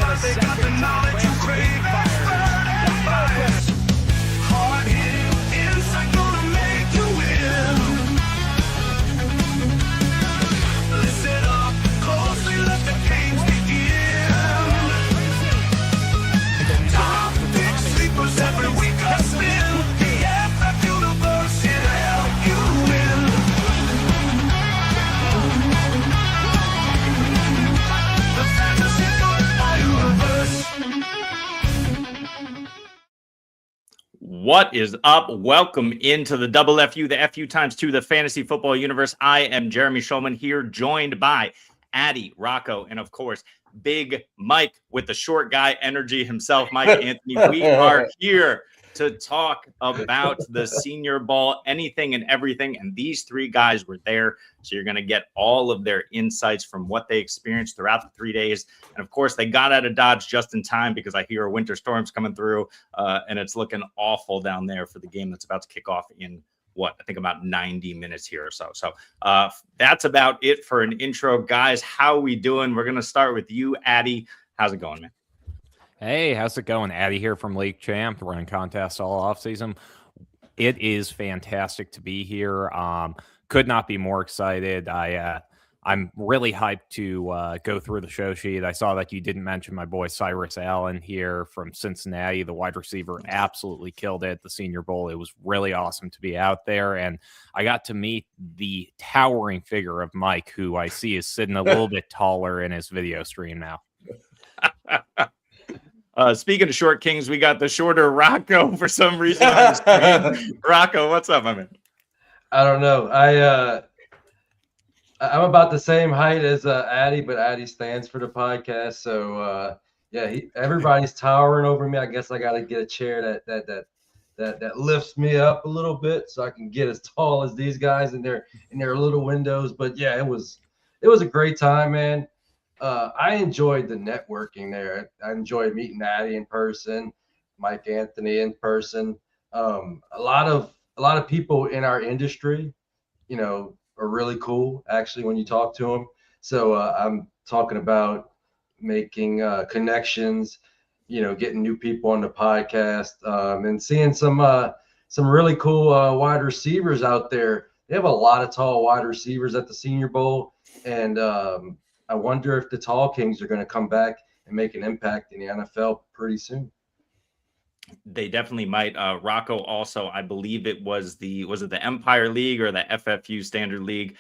but they got the knowledge you crave. Burn and fire. Hard hitting insight gonna make you win. Listen up closely, let the games begin. Top pick sleepers every week I spin. The FFU universe here to help you win. The fantasy football universe. What is up? Welcome into the Double FU, the FU times 2, the fantasy football universe. I am Jeremy Schulman here, joined by Addy, Rocco, and of course, Big Mike with the short guy energy himself, Mike Anthony. We are here to talk about the Senior Bowl, anything and everything. And these three guys were there. So you're going to get all of their insights from what they experienced throughout the 3 days. And of course, they got out of Dodge just in time because I hear a winter storm's coming through and it's looking awful down there for the game that's about to kick off in I think about 90 minutes here or so. So that's about it for an intro. Guys, how we doing? We're going to start with you, Addy. How's it going, man? Hey, how's it going? Addy here from League Champ, running contests all off season. It is fantastic to be here. Could not be more excited. I'm really hyped to go through the show sheet. I saw that you didn't mention my boy Cyrus Allen here from Cincinnati, the wide receiver. Absolutely killed it at the Senior Bowl. It was really awesome to be out there, and I got to meet the towering figure of Mike, who I see is sitting a little bit taller in his video stream now. Speaking of short kings, we got the shorter Rocco for some reason on the screen. Rocco, what's up, my man? I don't know. I'm about the same height as Addy, but Addy stands for the podcast. So everybody's towering over me. I guess I got to get a chair that lifts me up a little bit so I can get as tall as these guys in their little windows. But yeah, it was a great time, man. I enjoyed the networking there. I enjoyed meeting Addy in person, Mike Anthony in person. A lot of people in our industry, are really cool actually when you talk to them. So I'm talking about making connections, getting new people on the podcast, and seeing some really cool wide receivers out there. They have a lot of tall wide receivers at the Senior Bowl, and I wonder if the Tall Kings are going to come back and make an impact in the NFL pretty soon. They definitely might. Rocco also, I believe it was the Empire League or the FFU Standard League,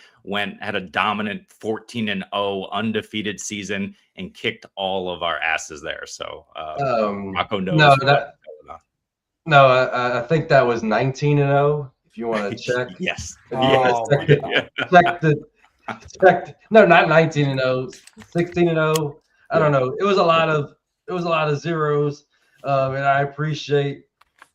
had a dominant 14-0 undefeated season and kicked all of our asses there. So Rocco knows. I think that was 19-0. If you want to check. Yes. No, not 19-0, 16-0. I don't know. It was a lot of zeros. And I appreciate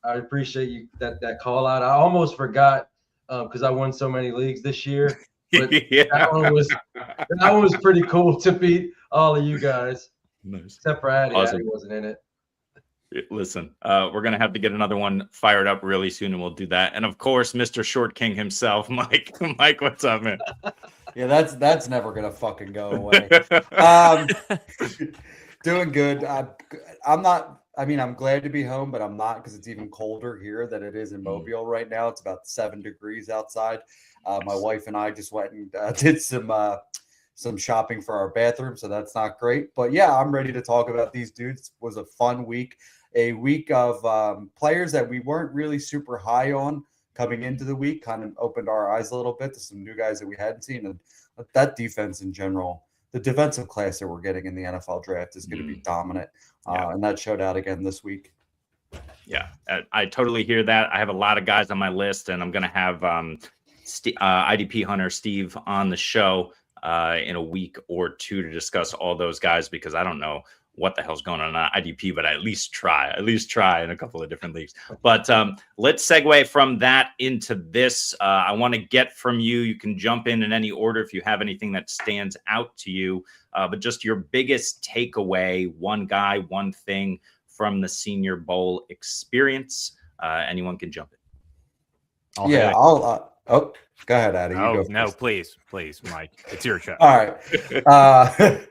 you that call out. I almost forgot because I won so many leagues this year. But yeah. that one was pretty cool to beat all of you guys. Nice. Except for Addy. Awesome. Addy wasn't in it. Listen, we're going to have to get another one fired up really soon, and we'll do that. And of course, Mr. Short King himself, Mike. Mike, what's up, man? Yeah, that's never going to fucking go away. Doing good. I'm glad to be home, but I'm not because it's even colder here than it is in Mobile right now. It's about 7 degrees outside. My wife and I just went and did some shopping for our bathroom, so that's not great. But yeah, I'm ready to talk about these dudes. It was a fun week, a week of players that we weren't really super high on coming into the week. Kind of opened our eyes a little bit to some new guys that we hadn't seen, and that defense in general. The defensive class that we're getting in the NFL draft is going to be dominant, and that showed out again this week. Yeah, I totally hear that. I have a lot of guys on my list, and I'm going to have IDP Hunter Steve on the show in a week or two to discuss all those guys because I don't know what the hell's going on IDP, but I at least try in a couple of different leagues. But let's segue from that into this. I want to get from you. You can jump in any order if you have anything that stands out to you, but just your biggest takeaway, one guy, one thing from the Senior Bowl experience. Anyone can jump in. Go ahead, Addy. No, please, Mike. It's your show. All right.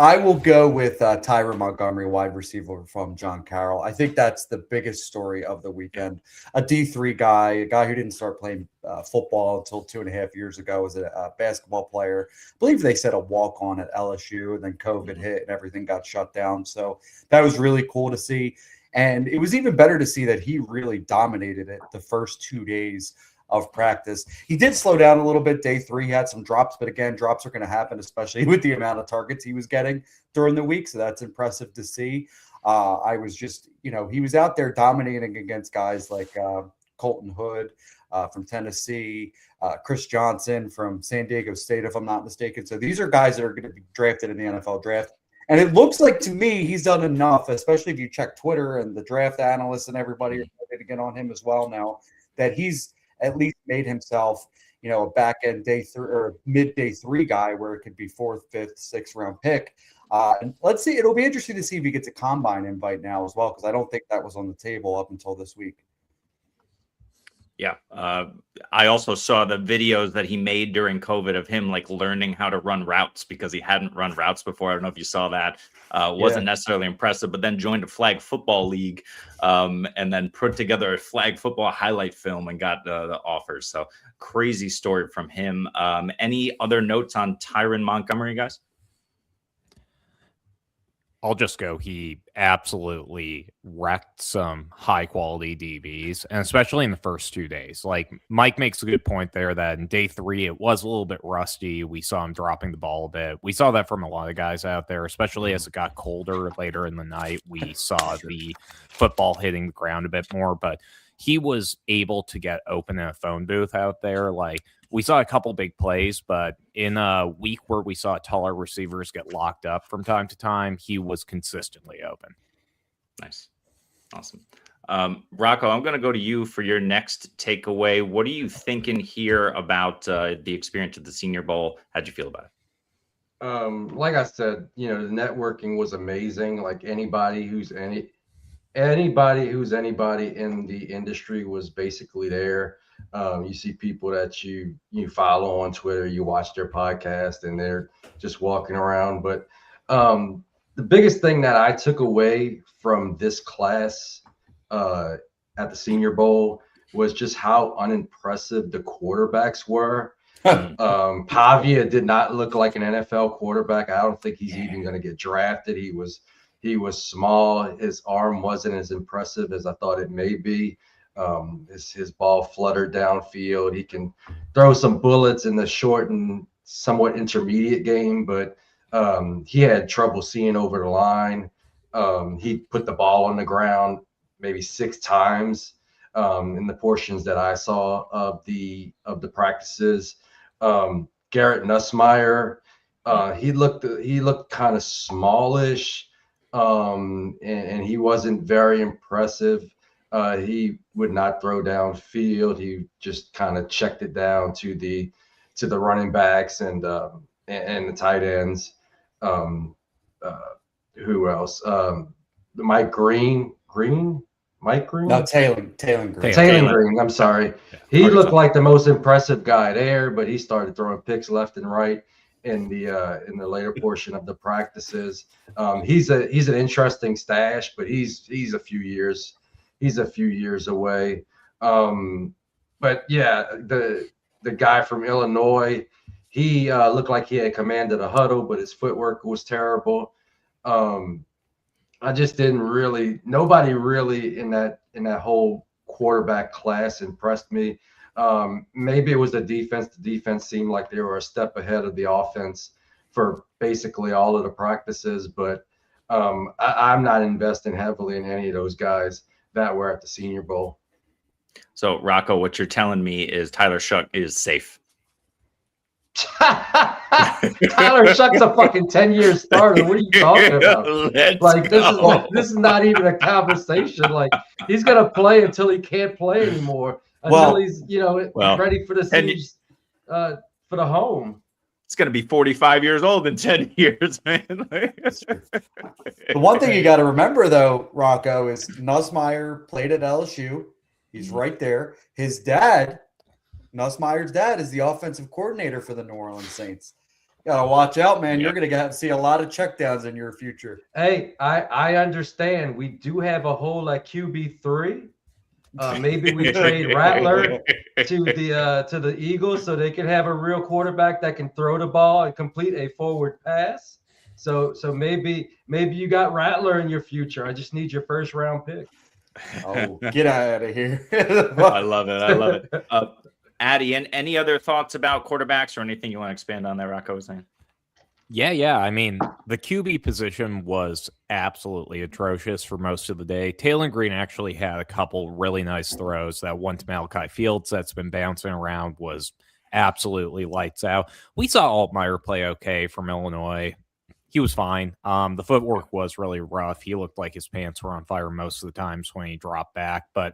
I will go with Tyron Montgomery, wide receiver from John Carroll. I think that's the biggest story of the weekend. A D3 guy, a guy who didn't start playing football until 2.5 years ago, was a basketball player. I believe they said a walk-on at LSU, and then COVID hit and everything got shut down. So that was really cool to see. And it was even better to see that he really dominated it the first 2 days of practice. He did slow down a little bit. Day 3, he had some drops, but again, drops are going to happen, especially with the amount of targets he was getting during the week. So that's impressive to see. I was just, he was out there dominating against guys like Colton Hood from Tennessee, Chris Johnson from San Diego State, if I'm not mistaken. So these are guys that are going to be drafted in the NFL draft. And it looks like to me he's done enough, especially if you check Twitter and the draft analysts and everybody are ready to get on him as well now, that he's at least made himself, a back end day 3 or mid day 3 guy where it could be 4th, 5th, 6th round pick. And let's see, it'll be interesting to see if he gets a combine invite now as well, because I don't think that was on the table up until this week. Yeah. I also saw the videos that he made during COVID of him like learning how to run routes because he hadn't run routes before. I don't know if you saw that. Wasn't necessarily impressive, but then joined a flag football league and then put together a flag football highlight film and got the offers. So crazy story from him. Any other notes on Tyron Montgomery, guys? I'll just go. He absolutely wrecked some high quality DBs, and especially in the first 2 days. Like Mike makes a good point there that in day 3, it was a little bit rusty. We saw him dropping the ball a bit. We saw that from a lot of guys out there, especially as it got colder later in the night. We saw the football hitting the ground a bit more, but he was able to get open in a phone booth out there. Like we saw a couple big plays, but in a week where we saw taller receivers get locked up from time to time, he was consistently open. Nice. Awesome. Rocco, I'm going to go to you for your next takeaway. What are you thinking here about the experience at the Senior Bowl? How'd you feel about it? Like I said, the networking was amazing. Like anybody who's anybody in the industry was basically there. You see people that you follow on Twitter, you watch their podcast, and they're just walking around. But the biggest thing that I took away from this class at the Senior Bowl was just how unimpressive the quarterbacks were. Pavia did not look like an NFL quarterback. I don't think he's even going to get drafted. He was small. His arm wasn't as impressive as I thought it may be. His ball fluttered downfield. He can throw some bullets in the short and somewhat intermediate game, but he had trouble seeing over the line. He put the ball on the ground maybe 6 times in the portions that I saw of the practices. Garrett Nussmeier, he looked kind of smallish, and he wasn't very impressive. He would not throw downfield. He just kind of checked it down to the running backs and the tight ends. Who else? Mike Green. No, Taylor Green. Taylor Green. I'm sorry. He looked like the most impressive guy there, but he started throwing picks left and right in the later portion of the practices. He's an interesting stash, but he's a few years away. But yeah, the guy from Illinois, he looked like he had commanded a huddle, but his footwork was terrible. I just nobody really in that whole quarterback class impressed me. Maybe it was the defense. The defense seemed like they were a step ahead of the offense for basically all of the practices, but I'm not investing heavily in any of those guys that were at the Senior Bowl. So, Rocco, what you're telling me is Tyler Shuck is safe. Tyler Shuck's a fucking 10-year starter. What are you talking about? This is not even a conversation. Like, he's gonna play until he can't play anymore. Until he's ready for the series, for the home. It's gonna be 45 years old in 10 years, man. The one thing you got to remember, though, Rocco, is Nussmeier played at LSU. He's right there. His dad, Nussmeier's dad, is the offensive coordinator for the New Orleans Saints. Gotta watch out, man. Yeah. You're gonna see a lot of checkdowns in your future. Hey, I understand. We do have a hole at QB3. Maybe we trade Rattler to the Eagles so they can have a real quarterback that can throw the ball and complete a forward pass. So maybe you got Rattler in your future. I just need your first round pick. Oh, get out of here. I love it. I love it. Addy, any other thoughts about quarterbacks or anything you want to expand on there, Rocco was saying? Yeah. I mean, the QB position was absolutely atrocious for most of the day. Taylor Green actually had a couple really nice throws. That one to Malachi Fields that's been bouncing around was absolutely lights out. We saw Altmaier play okay from Illinois. He was fine. The footwork was really rough. He looked like his pants were on fire most of the times when he dropped back. But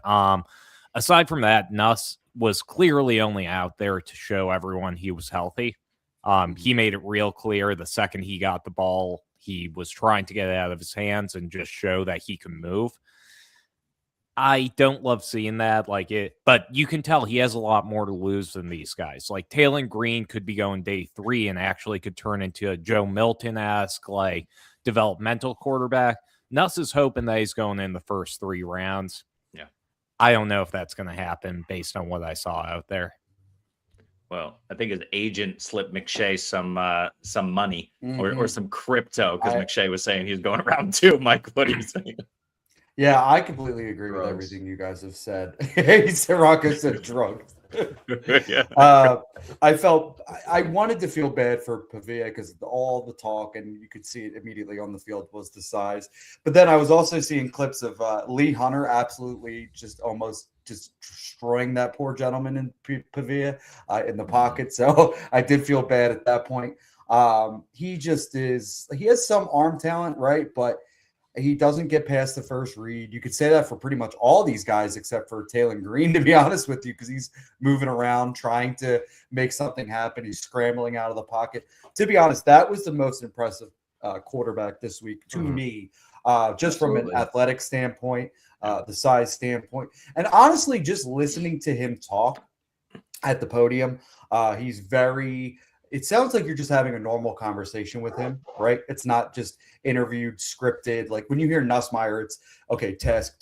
aside from that, Nuss was clearly only out there to show everyone he was healthy. He made it real clear the second he got the ball, he was trying to get it out of his hands and just show that he can move. I don't love seeing that, but you can tell he has a lot more to lose than these guys. Like Taylor Green could be going day 3 and actually could turn into a Joe Milton-esque, developmental quarterback. Nuss is hoping that he's going in the first 3 rounds. Yeah. I don't know if that's going to happen based on what I saw out there. Well, I think his agent slipped McShay some money or some crypto because McShay was saying he was going around 2. Mike, what are you saying? Yeah, I completely agree with everything you guys have said. He said Rocco said drugs. Yeah. I wanted to feel bad for Pavia because all the talk, and you could see it immediately on the field, was the size. But then I was also seeing clips of Lee Hunter absolutely just almost just destroying that poor gentleman in Pavia in the pocket. So I did feel bad at that point. He has some arm talent, right? But he doesn't get past the first read. You could say that for pretty much all these guys except for Taylor Green, to be honest with you, because he's moving around, trying to make something happen. He's scrambling out of the pocket. To be honest, that was the most impressive quarterback this week to me, just from an athletic standpoint, the size standpoint. And honestly, just listening to him talk at the podium, he's very – it sounds like you're just having a normal conversation with him, right? It's not just interviewed, scripted. Like when you hear Nussmeier, it's okay, task.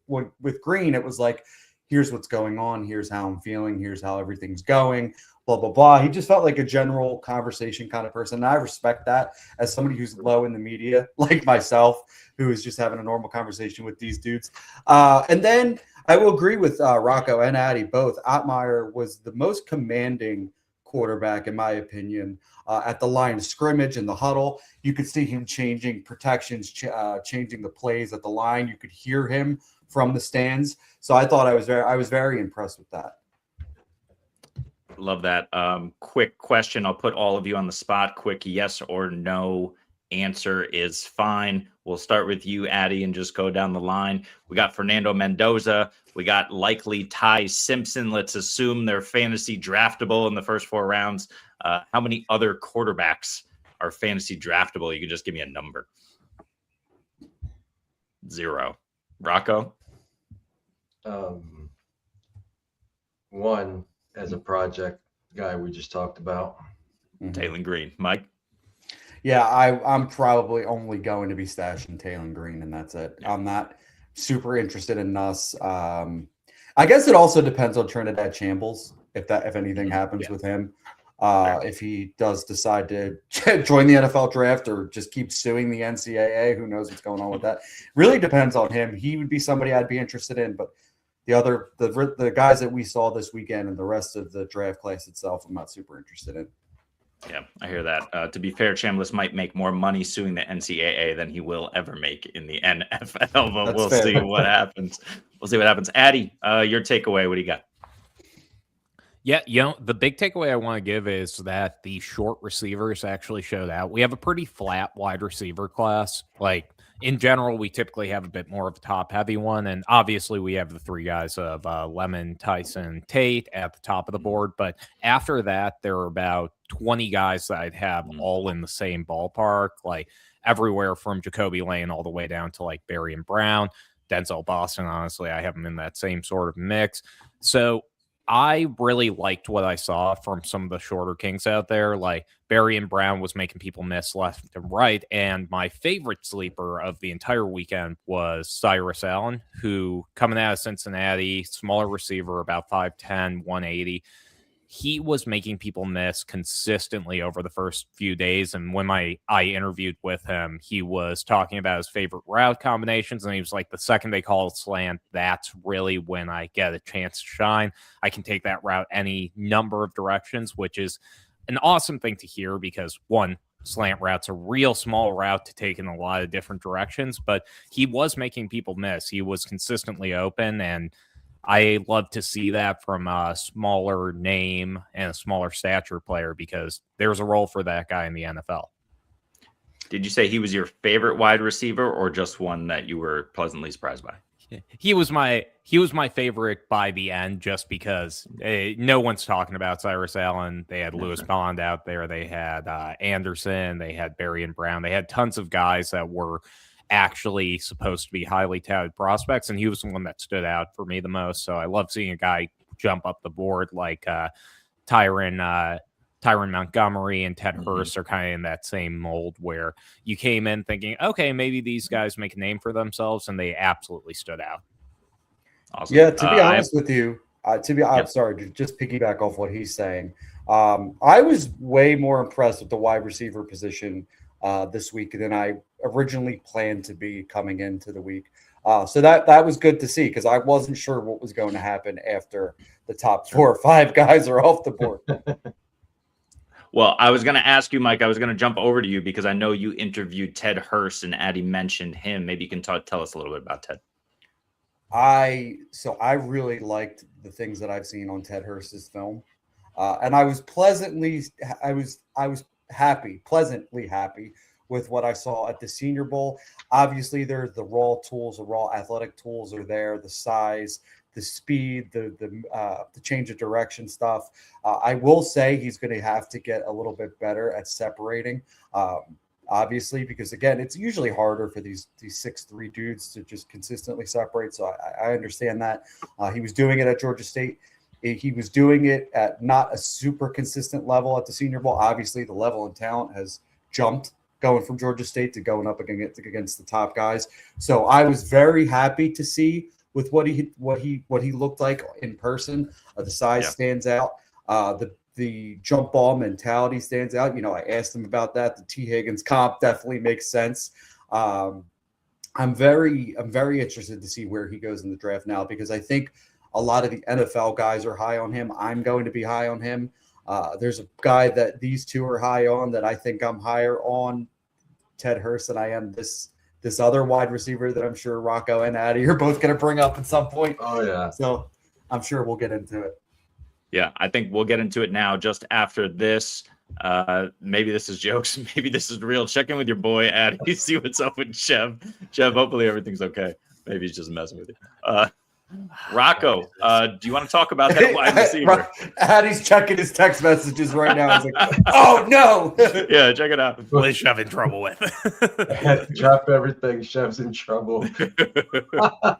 With Green, it was like, here's what's going on. Here's how I'm feeling. Here's how everything's going, blah, blah, blah. He just felt like a general conversation kind of person. And I respect that as somebody who's low in the media, like myself, who is just having a normal conversation with these dudes. And then I will agree with Rocco and Addy both. Altmaier was the most commanding quarterback, in my opinion, at the line of scrimmage in the huddle. You could see him changing protections, changing the plays at the line. You could hear him from the stands. So I thought I was very impressed with that. Love that. Quick question. I'll put all of you on the spot. Quick yes or no answer is fine. We'll start with you, Addy, and just go down the line. We got Fernando Mendoza. We got likely Ty Simpson. Let's assume they're fantasy draftable in the first 4 rounds. How many other quarterbacks are fantasy draftable? You can just give me a number. 0. Rocco? 1 as a project guy we just talked about. Taylor Green. Mike? Yeah, I'm probably only going to be stashing Taylor Green, and that's it. I'm not super interested in Nuss. I guess it also depends on Trinidad Shambles, if anything happens with him. If he does decide to join the NFL draft or just keep suing the NCAA, who knows what's going on with that. Really depends on him. He would be somebody I'd be interested in, but the guys that we saw this weekend and the rest of the draft class itself, I'm not super interested in. Yeah, I hear that. To be fair, Chambliss might make more money suing the NCAA than he will ever make in the NFL, but we'll see what happens. We'll see what happens. Addy, your takeaway, what do you got? Yeah, the big takeaway I want to give is that the short receivers actually showed out. We have a pretty flat wide receiver class. In general, we typically have a bit more of a top-heavy one, and obviously we have the 3 guys of Lemon, Tyson, Tate at the top of the board. But after that, there are about 20 guys that I'd have all in the same ballpark, everywhere from Jacoby Lane all the way down to Barry and Brown. Denzel Boston, honestly, I have them in that same sort of mix. So I really liked what I saw from some of the shorter kings out there. Like Barry and Brown was making people miss left and right. And my favorite sleeper of the entire weekend was Cyrus Allen, who coming out of Cincinnati, smaller receiver, about 5'10", 180. He was making people miss consistently over the first few days. And when I interviewed with him, he was talking about his favorite route combinations. And he was like, the second they call it slant, that's really when I get a chance to shine. I can take that route any number of directions, which is an awesome thing to hear because, one, slant route's a real small route to take in a lot of different directions, but he was making people miss. He was consistently open, and I love to see that from a smaller name and a smaller stature player because there's a role for that guy in the NFL. Did you say he was your favorite wide receiver or just one that you were pleasantly surprised by? He was my favorite by the end just because no one's talking about Cyrus Allen. They had Lewis Bond out there. They had Anderson. They had Barry and Brown. They had tons of guys that were actually supposed to be highly touted prospects, and he was the one that stood out for me the most. So I love seeing a guy jump up the board like Tyron Montgomery and Ted Hurst are kind of in that same mold where you came in thinking, okay, maybe these guys make a name for themselves, and they absolutely stood out. Awesome. Yeah, to be honest with you, I'm sorry to just piggyback off what he's saying. I was way more impressed with the wide receiver position this week than I originally planned to be coming into the week. So that was good to see because I wasn't sure what was going to happen after the top 4 or 5 guys are off the board. Well, I was going to ask you, Mike, I was going to jump over to you because I know you interviewed Ted Hurst and Addie mentioned him. Maybe you can tell us a little bit about Ted. I really liked the things that I've seen on Ted Hurst's film. And I was pleasantly happy with what I saw at the Senior Bowl. Obviously, there's the raw tools, the raw athletic tools are there, the size, the speed, the change of direction stuff. I will say he's going to have to get a little bit better at separating, obviously, because again, it's usually harder for these 6'3" dudes to just consistently separate. So I understand that. He was doing it at Georgia State. He was doing it at not a super consistent level at the Senior Bowl. Obviously, the level and talent has jumped going from Georgia State to going up against the top guys. So I was very happy to see with what he looked like in person. The size stands out. The jump ball mentality stands out. I asked him about that. The T. Higgins comp definitely makes sense. I'm very interested to see where he goes in the draft now because I think a lot of the NFL guys are high on him. I'm going to be high on him. There's a guy that these two are high on that I think I'm higher on Ted Hurst than I am this other wide receiver that I'm sure Rocco and Addie are both going to bring up at some point. Oh, yeah. So I'm sure we'll get into it. Yeah, I think we'll get into it now just after this. Maybe this is jokes. Maybe this is real. Check in with your boy, Addie. See what's up with Chev. Chev, hopefully everything's okay. Maybe he's just messing with you. Rocco, do you want to talk about that wide receiver? Addie's checking his text messages right now. He's like, oh, no. Yeah, check it out. What is Chev in trouble with? Drop everything. Chef's in trouble. The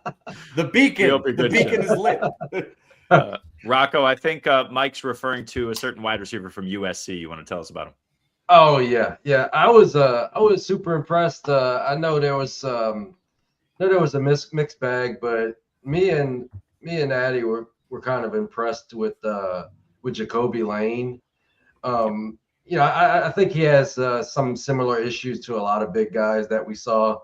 beacon is lit. Rocco, I think Mike's referring to a certain wide receiver from USC. You want to tell us about him? Oh yeah. I was super impressed. I know there was a mixed bag, but me and Addie were kind of impressed with Jacoby Lane. I think he has some similar issues to a lot of big guys that we saw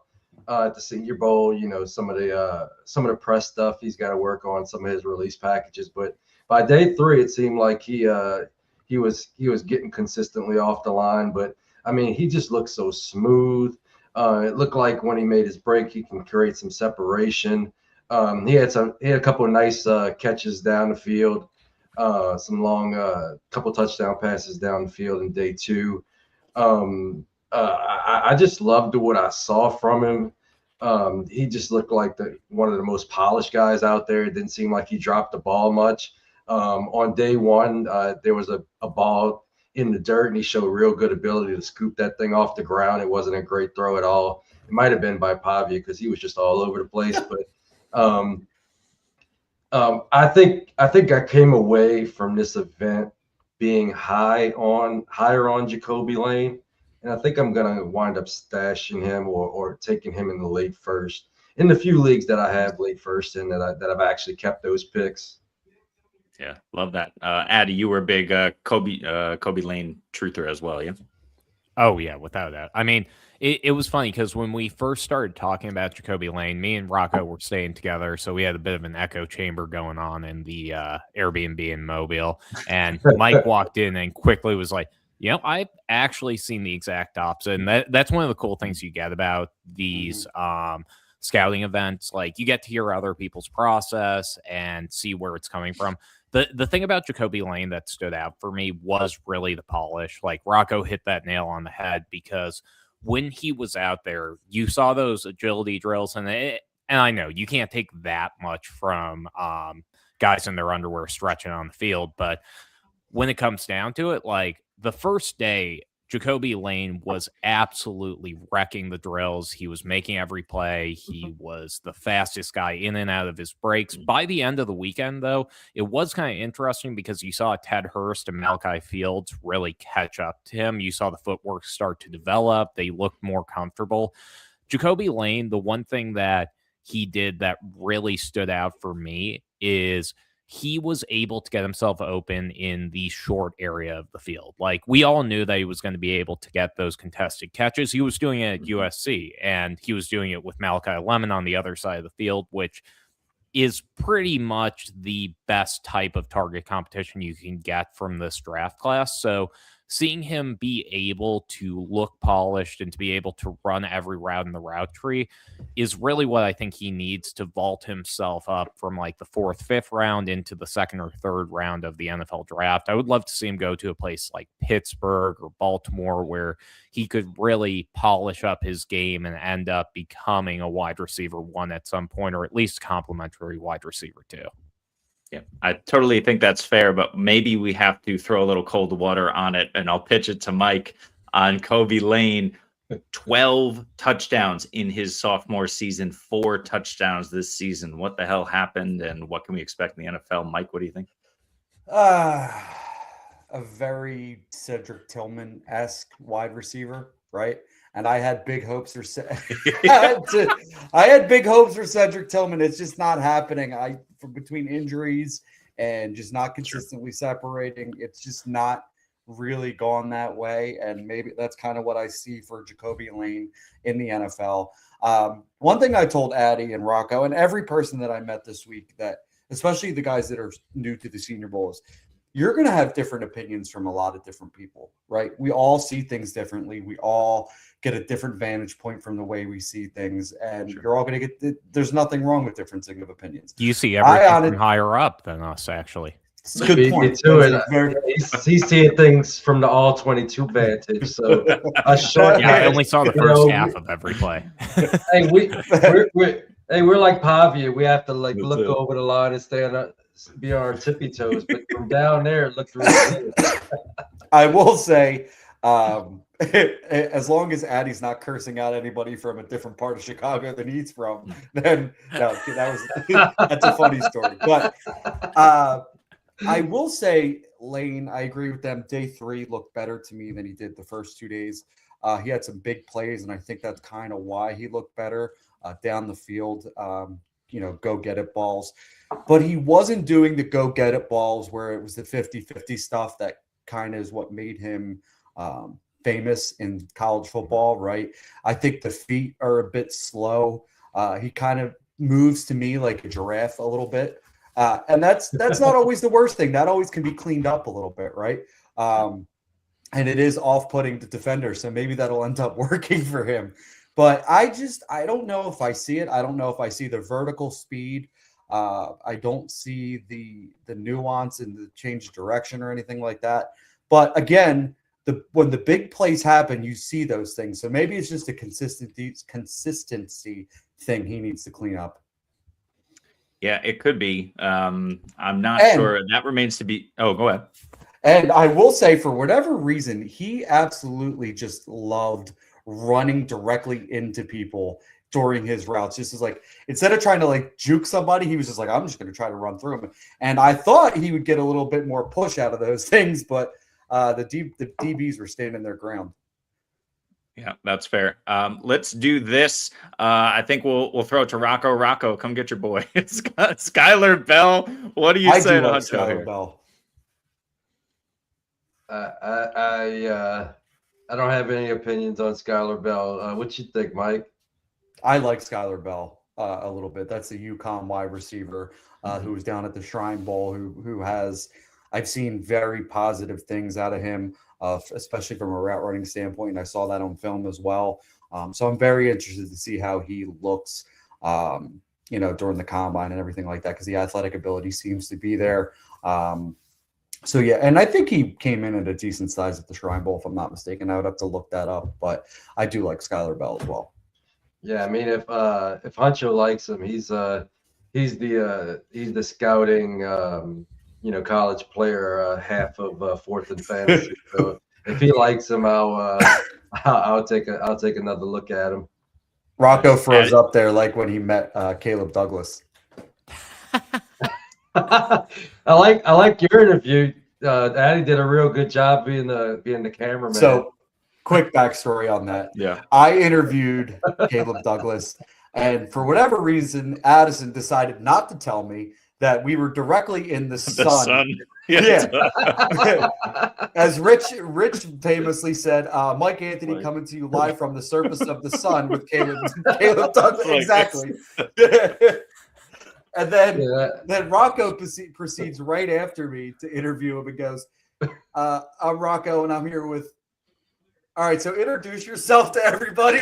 at the Senior Bowl. Some of the press stuff he's got to work on, some of his release packages. But by day 3, it seemed like he was getting consistently off the line. But I mean, he just looked so smooth. It looked like when he made his break, he can create some separation. He had a couple of nice catches down the field, some long couple touchdown passes down the field in day 2. I just loved what I saw from him. He just looked like one of the most polished guys out there. It didn't seem like he dropped the ball much. On day 1, there was a ball in the dirt, and he showed real good ability to scoop that thing off the ground. It wasn't a great throw at all. It might have been by Pavia because he was just all over the place. But I think I came away from this event being higher on Jacoby Lane, and I think I'm gonna wind up stashing him or taking him in the late first in the few leagues that I have late first in that I've actually kept those picks. Yeah, love that. Addy, you were a big Kobe Lane truther as well, yeah? Oh, yeah, without that. I mean, it was funny because when we first started talking about Jacoby Lane, me and Rocco were staying together, so we had a bit of an echo chamber going on in the Airbnb in Mobile. And Mike walked in and quickly was like, I've actually seen the exact opposite. And that's one of the cool things you get about these scouting events. Like, you get to hear other people's process and see where it's coming from. The thing about Jacoby Lane that stood out for me was really the polish. Like, Rocco hit that nail on the head because when he was out there, you saw those agility drills, and I know you can't take that much from guys in their underwear stretching on the field, but when it comes down to it, like the first day, Jacoby Lane was absolutely wrecking the drills. He was making every play. He was the fastest guy in and out of his breaks. By the end of the weekend, though, it was kind of interesting because you saw Ted Hurst and Malachi Fields really catch up to him. You saw the footwork start to develop. They looked more comfortable. Jacoby Lane, the one thing that he did that really stood out for me is he was able to get himself open in the short area of the field. Like, we all knew that he was going to be able to get those contested catches. He was doing it at USC, and he was doing it with Malachi Lemon on the other side of the field, which is pretty much the best type of target competition you can get from this draft class. So seeing him be able to look polished and to be able to run every route in the route tree is really what I think he needs to vault himself up from like the 4th, 5th round into the 2nd or 3rd round of the NFL draft. I would love to see him go to a place like Pittsburgh or Baltimore where he could really polish up his game and end up becoming a wide receiver 1 at some point, or at least complimentary wide receiver 2. Yeah, I totally think that's fair, but maybe we have to throw a little cold water on it, and I'll pitch it to Mike on Kobe Lane. 12 touchdowns in his sophomore season, 4 touchdowns this season. What the hell happened, and what can we expect in the NFL? Mike, what do you think? A very Cedric Tillman-esque wide receiver, right? And I had big hopes for I had big hopes for Cedric Tillman. It's just not happening. Between injuries and just not consistently separating, it's just not really gone that way. And maybe that's kind of what I see for Jacoby Lane in the NFL. One thing I told Addy and Rocco and every person that I met this week, that especially the guys that are new to the Senior Bowl, is you're going to have different opinions from a lot of different people, right? We all see things differently. We all get a different vantage point from the way we see things, and you're all going to get there's nothing wrong with differencing of opinions. You see everything from higher up than us, actually. It's a good point. He's seeing things from the all 22 vantage. So I only saw the first half of every play. Hey, we're like Pavia. We have to look over the line and stand up, be on our tippy toes. But from down there, it looked really good. I will say, as long as Addy's not cursing out anybody from a different part of Chicago than he's from, then that's a funny story. But I will say, Lane, I agree with them. Day 3 looked better to me than he did the first 2 days. He had some big plays, and I think that's kind of why he looked better down the field, go get it balls. But he wasn't doing the go get it balls where it was the 50-50 stuff that kind of is what made him famous in college football, right? I think the feet are a bit slow. He kind of moves to me like a giraffe a little bit. And that's not always the worst thing. That always can be cleaned up a little bit, right? And it is off-putting to defenders, so maybe that'll end up working for him. But I don't know if I see it. I don't know if I see the vertical speed. I don't see the nuance and the change of direction or anything like that. But again, when the big plays happen, you see those things. So maybe it's just a consistency thing he needs to clean up. Yeah, it could be. I'm not sure. That remains to be. Oh, go ahead. And I will say, for whatever reason, he absolutely just loved running directly into people during his routes. Just as like, instead of trying to like juke somebody, he was just like, I'm just going to try to run through him. And I thought he would get a little bit more push out of those things, but the DBs were standing their ground. Yeah, that's fair. Let's do this. I think we'll throw it to Rocco. Rocco, come get your boy. Skylar Bell. What do you say to like Huncho here? Skylar Bell. I don't have any opinions on Skylar Bell. What you think, Mike? I like Skylar Bell a little bit. That's a UConn wide receiver who was down at the Shrine Bowl, who has, I've seen very positive things out of him, especially from a route running standpoint. And I saw that on film as well. So I'm very interested to see how he looks, during the combine and everything like that, because the athletic ability seems to be there. So yeah, and I think he came in at a decent size at the Shrine Bowl, if I'm not mistaken. I would have to look that up, but I do like Skylar Bell as well. Yeah, I mean, if Huncho likes him, he's the scouting college player half of Fourth and Fantasy. So if he likes him, I'll take another look at him. Rocco froze up there like when he met Caleb Douglas. I like your interview. Addy did a real good job being the cameraman. So, quick backstory on that. Yeah, I interviewed Caleb Douglas, and for whatever reason, Addison decided not to tell me that we were directly in the sun. Yeah. As Rich famously said, Mike Anthony coming to you live from the surface of the sun with Caleb Douglas. Exactly. And then Rocco proceeds right after me to interview him and goes, I'm Rocco, and I'm here with. All right, so introduce yourself to everybody.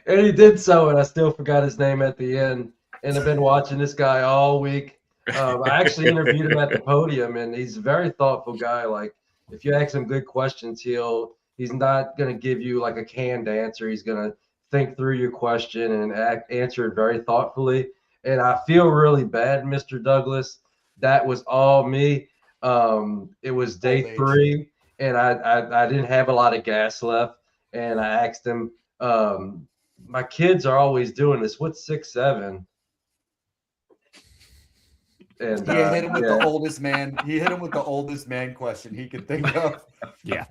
And he did so, and I still forgot his name at the end. And I've been watching this guy all week. I actually interviewed him at the podium, and he's a very thoughtful guy. Like, if you ask him good questions, he's not going to give you like a canned answer. He's going to think through your question and answer it very thoughtfully. And I feel really bad, Mr. Douglas. That was all me. It was day 3. And I didn't have a lot of gas left, and I asked him, my kids are always doing this. What's 6'7"? And he hit him with the oldest man. He hit him with the oldest man question he could think of. Yeah.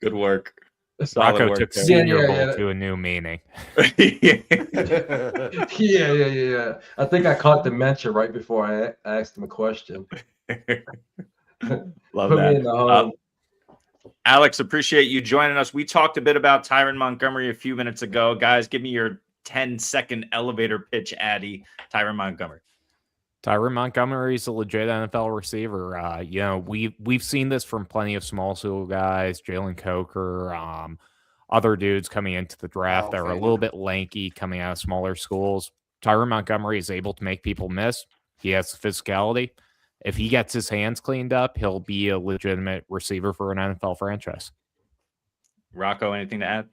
Good work. Rocco took Senior Bowl to a new meaning. Yeah. I think I caught dementia right before I asked him a question. Love that. Alex, appreciate you joining us. We talked a bit about Tyron Montgomery a few minutes ago. Guys, give me your 10-second elevator pitch, Addy. Tyron Montgomery. Tyron Montgomery is a legit NFL receiver. We've seen this from plenty of small school guys, Jalen Coker, other dudes coming into the draft that are a little bit lanky coming out of smaller schools. Tyron Montgomery is able to make people miss. He has the physicality. If he gets his hands cleaned up, he'll be a legitimate receiver for an NFL franchise. Rocco, anything to add?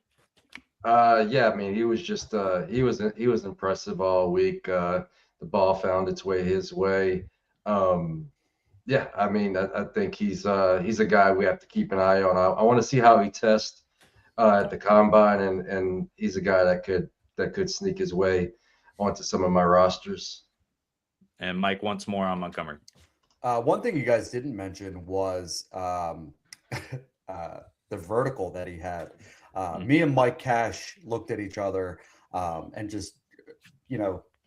Yeah, I mean, he was just he was impressive all week. The ball found its way his way. Yeah, I mean, I think he's a guy we have to keep an eye on. I want to see how he tests at the combine, and he's a guy that could sneak his way onto some of my rosters. And Mike, once more on Montgomery. One thing you guys didn't mention was the vertical that he had. Me and Mike Cash looked at each other and just,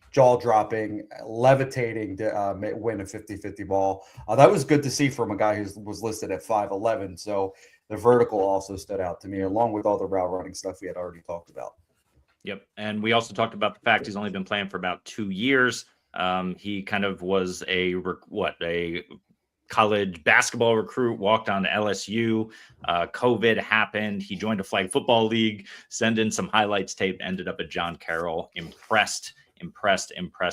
jaw dropping, levitating to win a 50-50 ball. That was good to see from a guy who was listed at 5'11". So the vertical also stood out to me, along with all the route running stuff we had already talked about. Yep. And we also talked about the fact he's only been playing for about 2 years. He kind of was a college basketball recruit, walked on to LSU. COVID happened. He joined a flag football league, sent in some highlights tape, ended up at John Carroll, impressed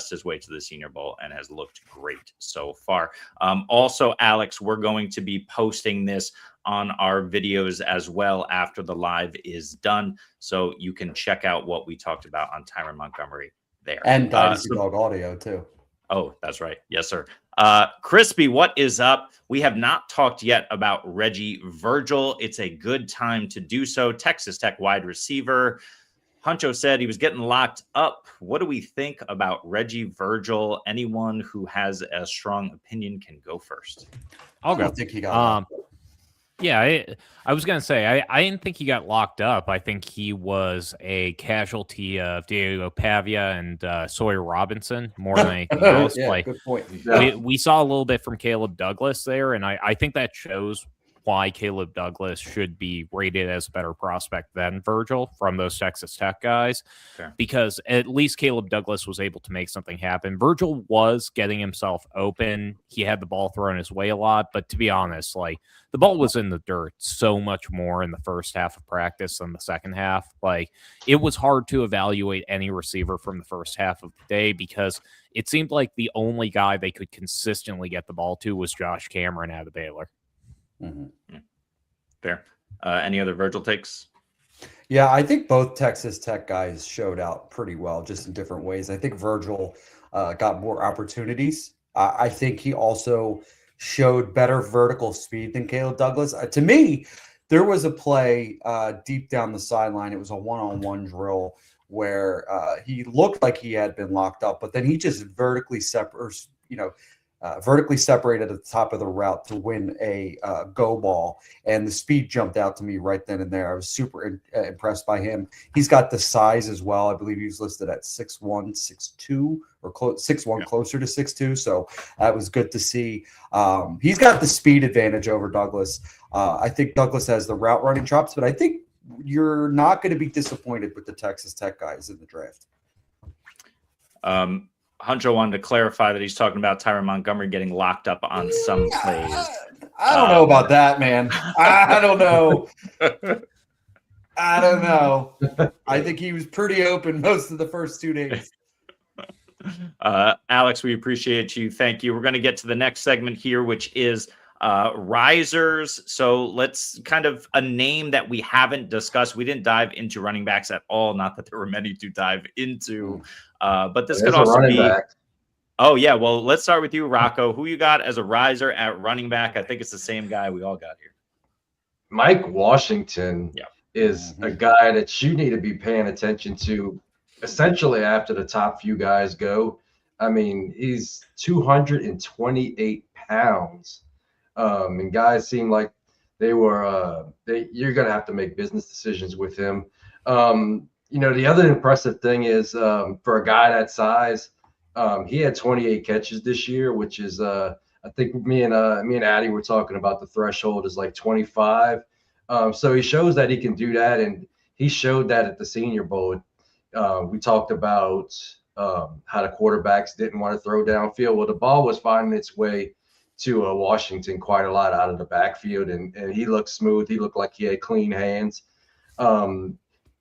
his way to the Senior Bowl, and has looked great so far. Also, Alex, we're going to be posting this on our videos as well after the live is done, so you can check out what we talked about on Tyron Montgomery there. And Dynasty Dog Audio too. Oh, that's right. Yes, sir. Crispy, what is up? We have not talked yet about Reggie Virgil. It's a good time to do so. Texas Tech wide receiver. Huncho said he was getting locked up. What do we think about Reggie Virgil? Anyone who has a strong opinion can go first. I'll go. I don't think he got Yeah, I was going to say, I didn't think he got locked up. I think he was a casualty of Diego Pavia and Sawyer Robinson more than anything else. Yeah, Like, good point. we saw a little bit from Caleb Douglas there, and I think that shows why Caleb Douglas should be rated as a better prospect than Virgil from those Texas Tech guys, because at least Caleb Douglas was able to make something happen. Virgil was getting himself open. He had the ball thrown his way a lot, but to be honest, like, the ball was in the dirt so much more in the first half of practice than the second half. Like, it was hard to evaluate any receiver from the first half of the day because it seemed like the only guy they could consistently get the ball to was Josh Cameron out of Baylor. Mm-hmm. Fair. Any other Virgil takes? Yeah, I think both Texas Tech guys showed out pretty well, just in different ways. I think Virgil got more opportunities. I think he also showed better vertical speed than Caleb Douglas. To me, there was a play deep down the sideline. It was a one-on-one drill where he looked like he had been locked up, but then he just vertically separated at the top of the route to win a go ball, and the speed jumped out to me right then and there. I was super impressed by him. He's got the size as well. I believe he was listed at 6'1", 6'2", or 6'1", closer to 6'2", so that was good to see. He's got the speed advantage over Douglas. I think Douglas has the route running chops, but I think you're not going to be disappointed with the Texas Tech guys in the draft. Huncho wanted to clarify that he's talking about Tyron Montgomery getting locked up on some plays. I don't know about that, man. I don't know. I don't know. I think he was pretty open most of the first 2 days. Alex, we appreciate you. Thank you. We're going to get to the next segment here, which is risers. So let's kind of a name that we haven't discussed. We didn't dive into running backs at all. Not that there were many to dive into. But this could also be back. Oh, yeah. Well, let's start with you, Rocco. Who you got as a riser at running back? I think it's the same guy we all got here. Mike Washington is a guy that you need to be paying attention to essentially after the top few guys go. I mean, he's 228 pounds. And guys seem like they were you're going to have to make business decisions with him. You know, the other impressive thing is for a guy that size, he had 28 catches this year, which is I think me and Addy were talking about the threshold is like 25. So he shows that he can do that, and he showed that at the Senior Bowl. We talked about how the quarterbacks didn't want to throw downfield. Well, the ball was finding its way to Washington quite a lot out of the backfield, and he looked smooth. He looked like he had clean hands.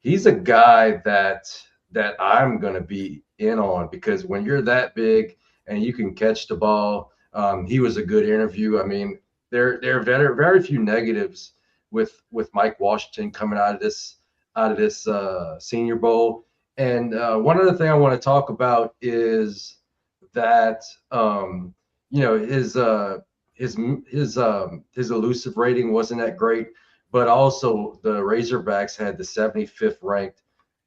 He's a guy that I'm going to be in on, because when you're that big and you can catch the ball, he was a good interview. I mean, there are very few negatives with Mike Washington coming out of this Senior Bowl. And one other thing I want to talk about is that you know, his elusive rating wasn't that great, but also the Razorbacks had the 75th ranked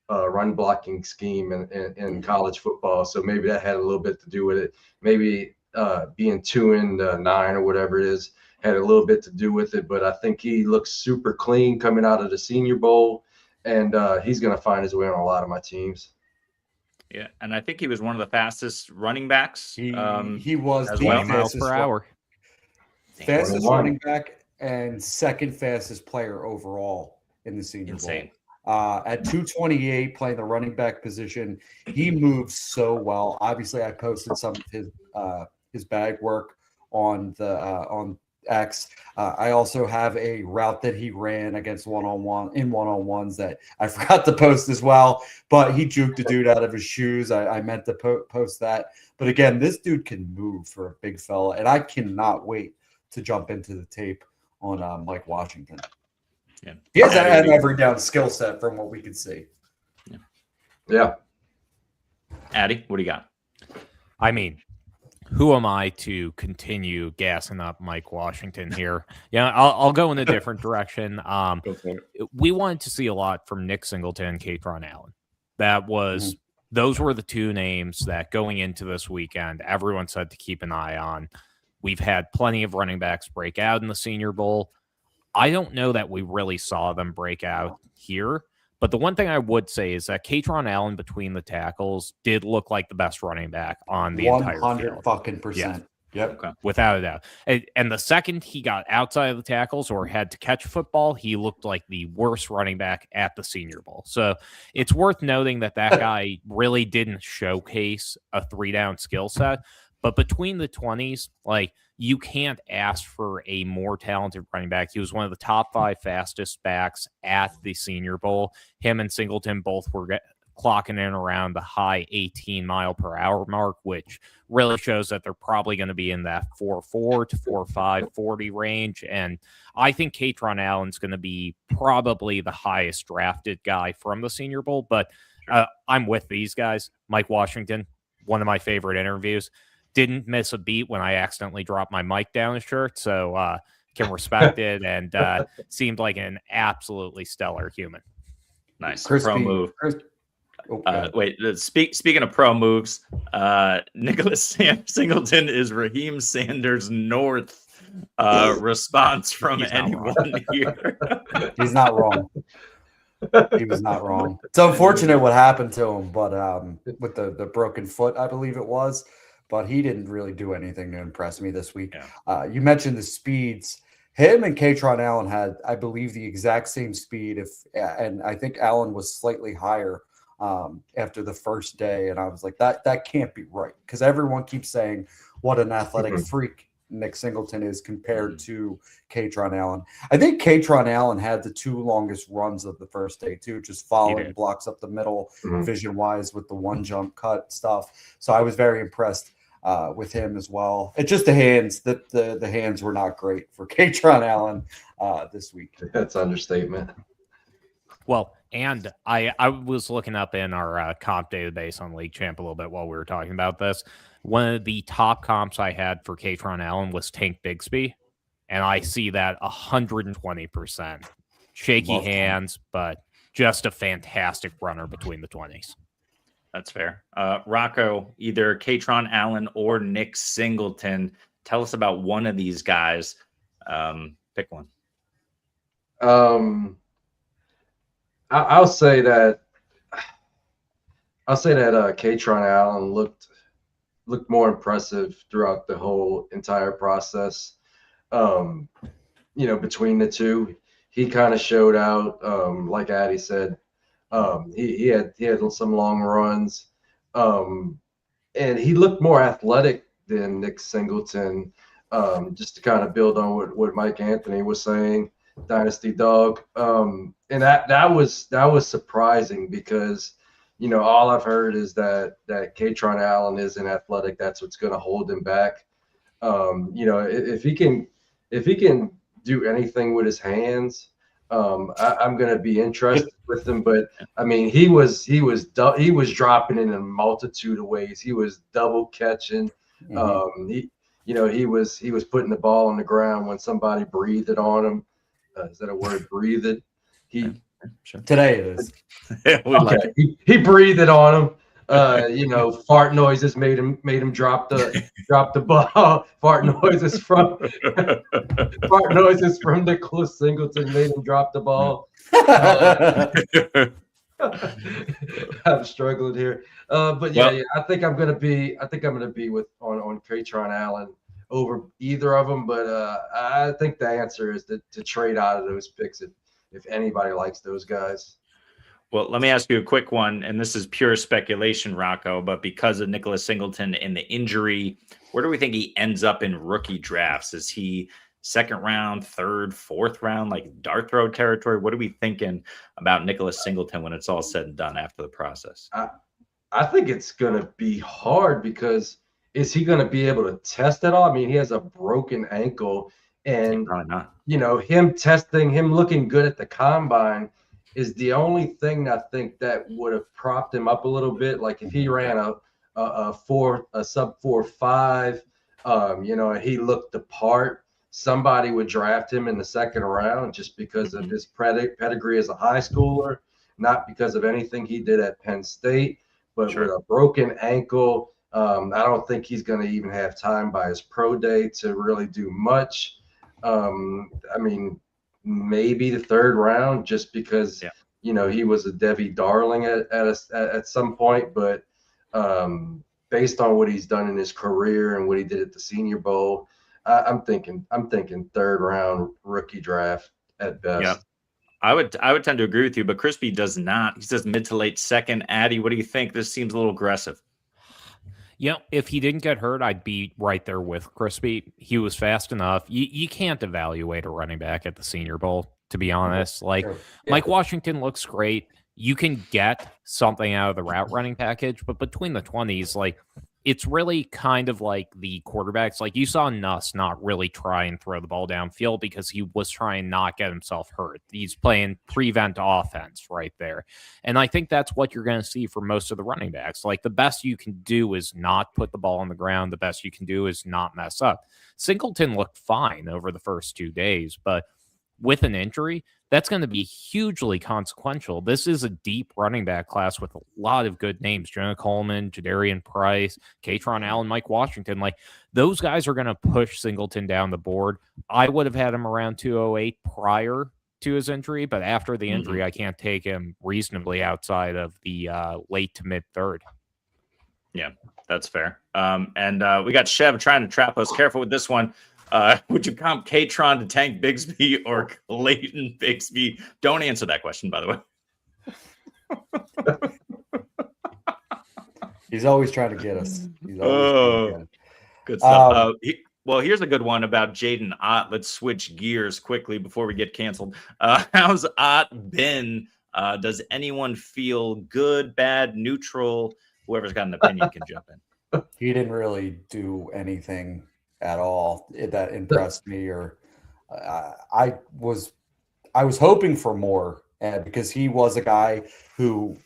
run blocking scheme in college football, so maybe that had a little bit to do with it. Maybe being 2-9 or whatever it is had a little bit to do with it. But I think he looks super clean coming out of the Senior Bowl, and he's going to find his way on a lot of my teams. Yeah, and I think he was one of the fastest running backs. He was the 20 miles per hour. Fastest running back and second fastest player overall in the Senior Insane. Bowl. At 228, playing the running back position, he moves so well. Obviously, I posted some of his bag work on X. I also have a route that he ran against one-on-ones that I forgot to post as well, but he juked a dude out of his shoes. I meant to post that. But again, this dude can move for a big fella, and I cannot wait to jump into the tape on Mike Washington. Yeah. He has an every down skill set from what we can see. Yeah. Addy, what do you got? I mean, who am I to continue gassing up Mike Washington here? Yeah, I'll go in a different direction. Go for it. We wanted to see a lot from Nick Singleton and Katron Allen. Those were the two names that going into this weekend, everyone said to keep an eye on. We've had plenty of running backs break out in the Senior Bowl. I don't know that we really saw them break out here. But the one thing I would say is that Katron Allen between the tackles did look like the best running back on the entire field. 100% Yeah. Yep. Okay. Without a doubt. And the second he got outside of the tackles or had to catch a football, he looked like the worst running back at the Senior Bowl. So it's worth noting that guy really didn't showcase a 3-down skill set. But between the 20s, like, you can't ask for a more talented running back. He was one of the top 5 fastest backs at the Senior Bowl. Him and Singleton both were clocking in around the high 18-mile-per-hour mark, which really shows that they're probably going to be in that 4.4 to 4.5 40 range. And I think Katron Allen's going to be probably the highest drafted guy from the Senior Bowl. But I'm with these guys. Mike Washington, one of my favorite interviews. Didn't miss a beat when I accidentally dropped my mic down his shirt, so can respect it, and seemed like an absolutely stellar human. Nice. Crispy, Pro move. Oh, Speaking of pro moves, Nicholas Singleton is Raheem Sanders' North response from anyone here. he's not wrong. He was not wrong. It's unfortunate what happened to him, but with the broken foot, I believe it was. But he didn't really do anything to impress me this week. Yeah. You mentioned the speeds. Him and Katron Allen had, I believe, the exact same speed. And I think Allen was slightly higher after the first day. And I was like, that can't be right, because everyone keeps saying what an athletic freak Nick Singleton is compared to Katron Allen. I think Katron Allen had the 2 longest runs of the first day too, just following blocks up the middle, vision-wise with the 1 jump cut stuff. So I was very impressed with him as well. It's just the hands. The hands were not great for Katron Allen this week. That's understatement. Well, and I was looking up in our comp database on League Champ a little bit while we were talking about this. One of the top comps I had for Katron Allen was Tank Bigsby, and I see that 120%. Shaky hands, but just a fantastic runner between the 20s. That's fair. Rocco, either Katron Allen or Nick Singleton. Tell us about one of these guys. Pick one. I'll say that Katron Allen looked more impressive throughout the whole entire process. Between the two, he kind of showed out. Like Addy said, he had some long runs, and he looked more athletic than Nick Singleton. Just to kind of build on what Mike Anthony was saying, Dynasty Dog, and that was surprising, because all I've heard is that Katron Allen isn't athletic. That's what's going to hold him back. If he can do anything with his hands, I'm going to be interested with him. But I mean, he was dropping in a multitude of ways. He was double catching. He was putting the ball on the ground when somebody breathed on him. Is that a word? Breathed. Today it is. Okay. He breathed on him. Fart noises made him drop the ball. Fart noises from Nicholas Singleton made him drop the ball. I'm struggling here, but yeah, I think I'm gonna be with on Katron Allen over either of them. But I think the answer is to trade out of those picks if anybody likes those guys. Well, let me ask you a quick one, and this is pure speculation, Rocco, but because of Nicholas Singleton and the injury, where do we think he ends up in rookie drafts? Is he second round, third, fourth round, like dart throw territory? What are we thinking about Nicholas Singleton when it's all said and done after the process? I think it's going to be hard, because is he going to be able to test at all? I mean, he has a broken ankle, and Probably not. him looking good at the combine is the only thing I think that would have propped him up a little bit. Like if he ran a a sub 4.5. And he looked the part. Somebody would draft him in the second round just because of his pedigree as a high schooler, not because of anything he did at Penn State. But with a broken ankle, I don't think he's going to even have time by his pro day to really do much. Maybe the third round just because he was a Debbie Darling at some point, but based on what he's done in his career and what he did at the Senior Bowl, I'm thinking third round rookie draft at best. Yeah. I would tend to agree with you, but Crispy does not. He says mid to late second. Addy, what do you think? This seems a little aggressive. If he didn't get hurt, I'd be right there with Crispy. He was fast enough. You can't evaluate a running back at the Senior Bowl, to be honest. Mike Washington looks great. You can get something out of the route running package, but between the 20s, it's really kind of like the quarterbacks. You saw Nuss not really try and throw the ball downfield because he was trying not get himself hurt. He's playing prevent offense right there. And I think that's what you're going to see for most of the running backs. The best you can do is not put the ball on the ground. The best you can do is not mess up. Singleton looked fine over the first 2 days, but with an injury, that's going to be hugely consequential. This is a deep running back class with a lot of good names. Jonah Coleman, Jadarian Price, Katron Allen, Mike Washington. Those guys are going to push Singleton down the board. I would have had him around 208 prior to his injury, but after the injury, I can't take him reasonably outside of the late to mid third. Yeah, that's fair. And we got Chev trying to trap us. Careful with this one. Would you comp Katron to Tank Bigsby or Clayton Bigsby? Don't answer that question, by the way. He's always trying to get us. Good stuff. Well, here's a good one about Jaden Ott. Let's switch gears quickly before we get canceled. How's Ott been? Does anyone feel good, bad, neutral? Whoever's got an opinion can jump in. He didn't really do anything at all that impressed me, or I was hoping for more, because he was a guy who,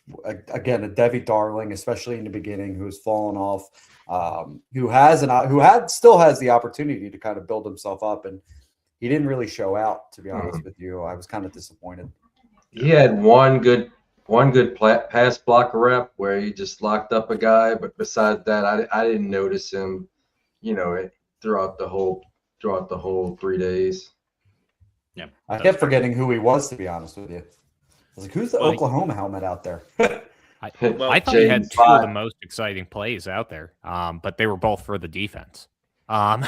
again, a Debbie Darling, especially in the beginning, who's fallen off, who still has the opportunity to kind of build himself up, and he didn't really show out, to be honest with you. I was kind of disappointed. He had one good pass block rep where he just locked up a guy, but besides that, I didn't notice him, throughout the whole 3 days. Yeah, I kept forgetting who he was, to be honest with you. I was like, who's the Oklahoma helmet out there? I thought he had two of the most exciting plays out there, but they were both for the defense. In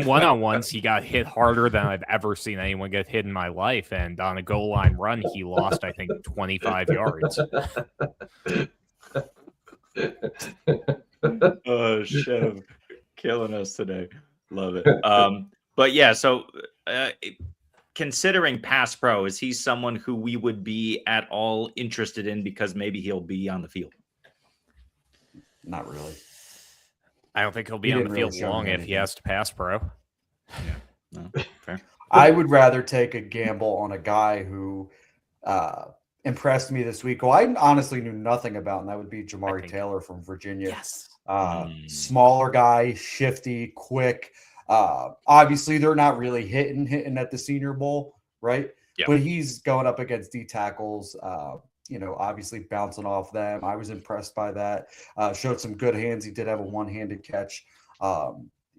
one-on-ones, he got hit harder than I've ever seen anyone get hit in my life, and on a goal line run, he lost, I think, 25 yards. Oh, Chev, killing us today. Love it. But yeah, so considering pass pro, is he someone who we would be at all interested in because maybe he'll be on the field? Not really. I don't think he'll be on the field long if he has to pass pro. Yeah, no, fair. I would rather take a gamble on a guy who impressed me this week, who I honestly knew nothing about, and that would be Jamari Taylor from Virginia. Yes. Smaller guy, shifty, quick. Obviously, they're not really hitting at the Senior Bowl, right? Yeah. But he's going up against D tackles, obviously bouncing off them. I was impressed by that. Showed some good hands. He did have a one-handed catch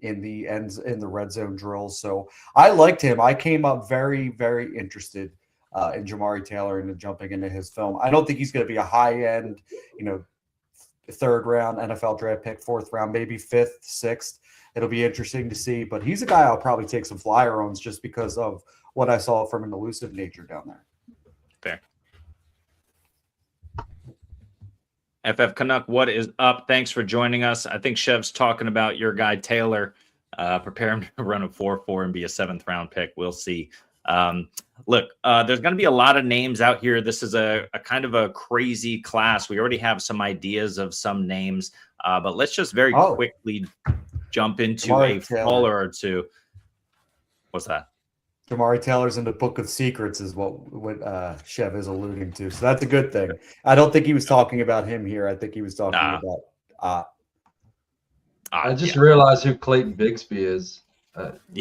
in the red zone drills. So I liked him. I came up very, very interested in Jamari Taylor and jumping into his film. I don't think he's going to be a high-end, third round NFL draft pick, fourth round, maybe fifth, sixth. It'll be interesting to see, but he's a guy I'll probably take some flyer owns just because of what I saw from an elusive nature down there. Fair. FF Canuck, what is up? Thanks for joining us. I think Chev's talking about your guy Taylor. Prepare him to run a 4.4 and be a 7th round pick. We'll see. Look, there's going to be a lot of names out here. This is a kind of a crazy class. We already have some ideas of some names, but let's just very quickly jump into a caller or two. What's that? Jamari Taylor's in the book of secrets is what Chev is alluding to. So that's a good thing. I don't think he was talking about him here. I think he was talking about I just realized who Clayton Bigsby is.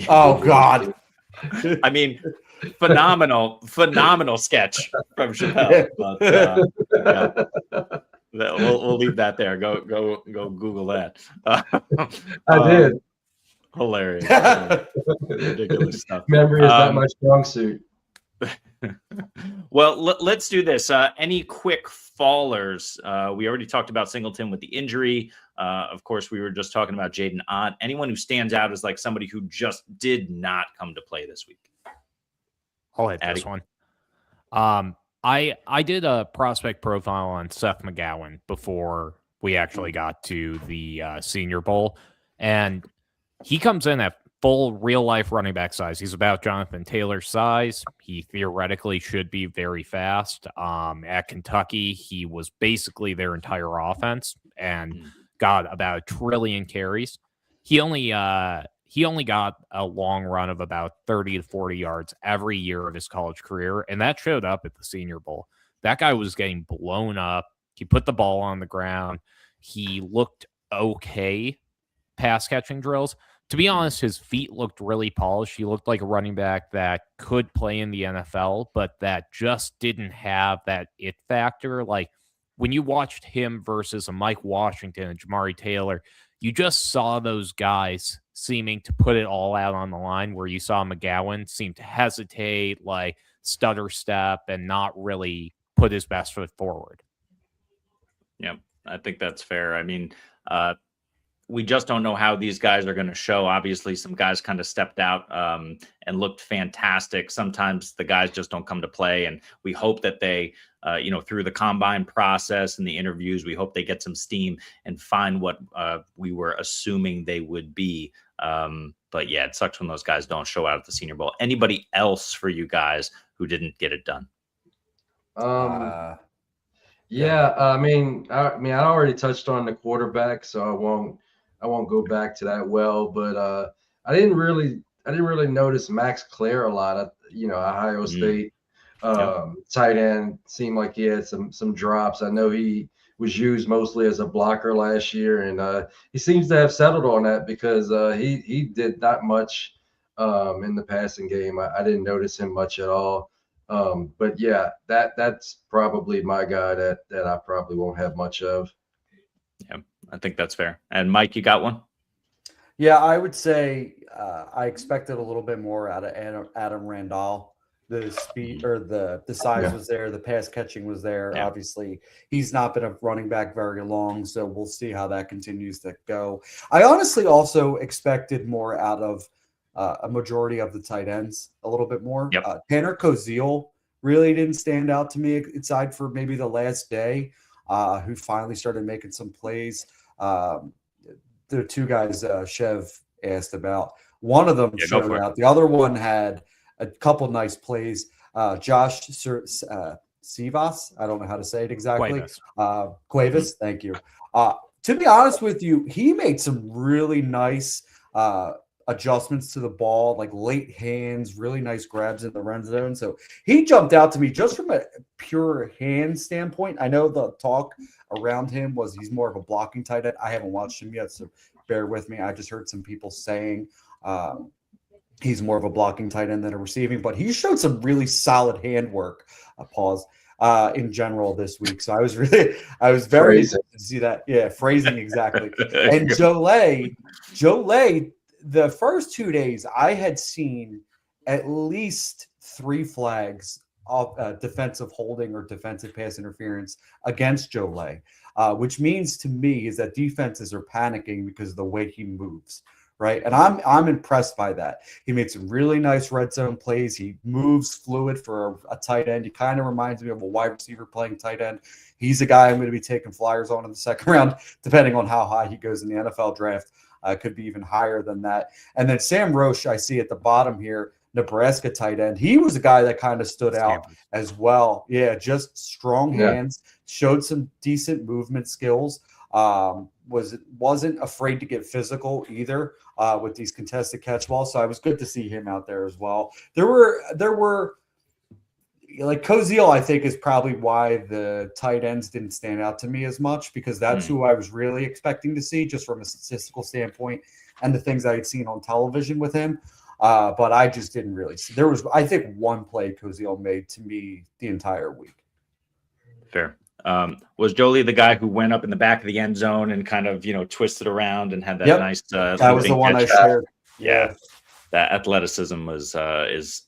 Oh God. I mean, phenomenal sketch from Chappelle. But, yeah. We'll leave that there. Go Google that. I did. Hilarious. Ridiculous stuff. Memory is not my strong suit. Well, let's do this. Any quick fallers? We already talked about Singleton with the injury. Of course, we were just talking about Jaden Ott. Anyone who stands out as like somebody who just did not come to play this week? I'll hit this one. I did a prospect profile on Seth McGowan before we actually got to the Senior Bowl, and he comes in at full real-life running back size. He's about Jonathan Taylor's size. He theoretically should be very fast. At Kentucky, he was basically their entire offense and got about 1 trillion carries. He only got a long run of about 30 to 40 yards every year of his college career, and that showed up at the Senior Bowl. That guy was getting blown up. He put the ball on the ground. He looked okay pass-catching drills. To be honest, his feet looked really polished. He looked like a running back that could play in the NFL, but that just didn't have that it factor. Like, when you watched him versus a Mike Washington and Jamari Taylor, you just saw those guys seeming to put it all out on the line, where you saw McGowan seem to hesitate, like stutter step, and not really put his best foot forward. Yeah, I think that's fair. I mean, we just don't know how these guys are going to show. Obviously, some guys kind of stepped out and looked fantastic. Sometimes the guys just don't come to play, and we hope that they, through the combine process and the interviews, we hope they get some steam and find what we were assuming they would be. But yeah, it sucks when those guys don't show out at the Senior Bowl. Anybody else for you guys who didn't get it done? Yeah, I mean, I already touched on the quarterback, so I won't go back to that well. But I didn't really notice Max Clare a lot. Ohio State tight end seemed like he had some drops. I know he was used mostly as a blocker last year, and he seems to have settled on that because he did not much in the passing game. I didn't notice him much at all. But yeah, that's probably my guy that I probably won't have much of. Yeah, I think that's fair. And Mike, you got one? Yeah, I would say I expected a little bit more out of Adam Randall. The speed or the size was there. The pass catching was there. Yeah. Obviously, he's not been a running back very long, so we'll see how that continues to go. I honestly also expected more out of a majority of the tight ends, a little bit more. Yep. Tanner Koziel really didn't stand out to me, aside for maybe the last day, who finally started making some plays. The two guys Chev asked about, one of them showed out. The other one had a couple nice plays. Josh Sivas, I don't know how to say it exactly. Cuevas, thank you. To be honest with you, he made some really nice adjustments to the ball, like late hands, really nice grabs in the red zone. So he jumped out to me just from a pure hand standpoint. I know the talk around him was he's more of a blocking tight end. I haven't watched him yet, so bear with me. I just heard some people saying he's more of a blocking tight end than a receiving, but he showed some really solid handwork. In general this week. So I was very excited to see that. Yeah, phrasing exactly. And Joe Lay, the first 2 days I had seen at least 3 flags of defensive holding or defensive pass interference against Joe Lay, which means to me is that defenses are panicking because of the way he moves. Right. And I'm impressed by that. He made some really nice red zone plays. He moves fluid for a tight end. He kind of reminds me of a wide receiver playing tight end. He's a guy I'm going to be taking flyers on in the second round, depending on how high he goes in the NFL draft. Could be even higher than that. And then Sam Roche, I see at the bottom here, Nebraska tight end. He was a guy that kind of stood out as well. Yeah, just strong hands, showed some decent movement skills. Wasn't afraid to get physical either with these contested catch balls. So I was good to see him out there as well. There were like Koziel, I think, is probably why the tight ends didn't stand out to me as much, because that's who I was really expecting to see just from a statistical standpoint and the things I had seen on television with him. But I just didn't really see. There was, I think, one play Koziel made to me the entire week. Fair. Was Jolie the guy who went up in the back of the end zone and kind of, twisted around and had that nice that was the one I shared. Yeah. That athleticism was is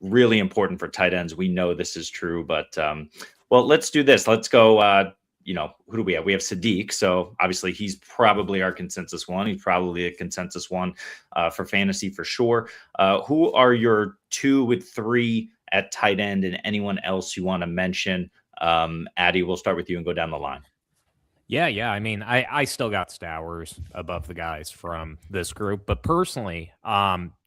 really important for tight ends. We know this is true, but well, let's do this. Let's go. Who do we have? We have Sadiq. So obviously he's probably our consensus one. He's probably a consensus one for fantasy for sure. Who are your 2 with 3 at tight end, and anyone else you want to mention? Addy, we'll start with you and go down the line. Yeah. I mean, I still got Stowers above the guys from this group, but personally,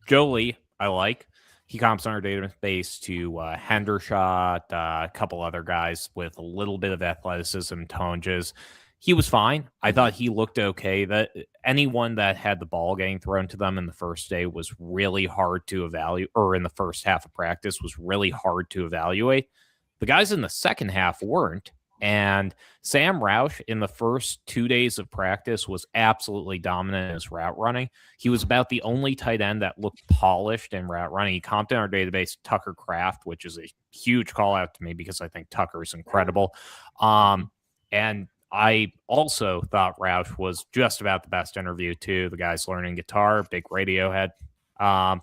Jolie, I like. He comps on our database to Hendershot, a couple other guys with a little bit of athleticism, Tonjes. He was fine. I thought he looked okay. That anyone that had the ball getting thrown to them in the first day was really hard to evaluate, or in the first half of practice was really hard to evaluate. The guys in the second half weren't. And Sam Roush in the first 2 days of practice was absolutely dominant in his route running. He was about the only tight end that looked polished in route running. He comped in our database Tucker Kraft, which is a huge call out to me because I think Tucker is incredible. And I also thought Roush was just about the best interview too. The guy's learning guitar, big Radiohead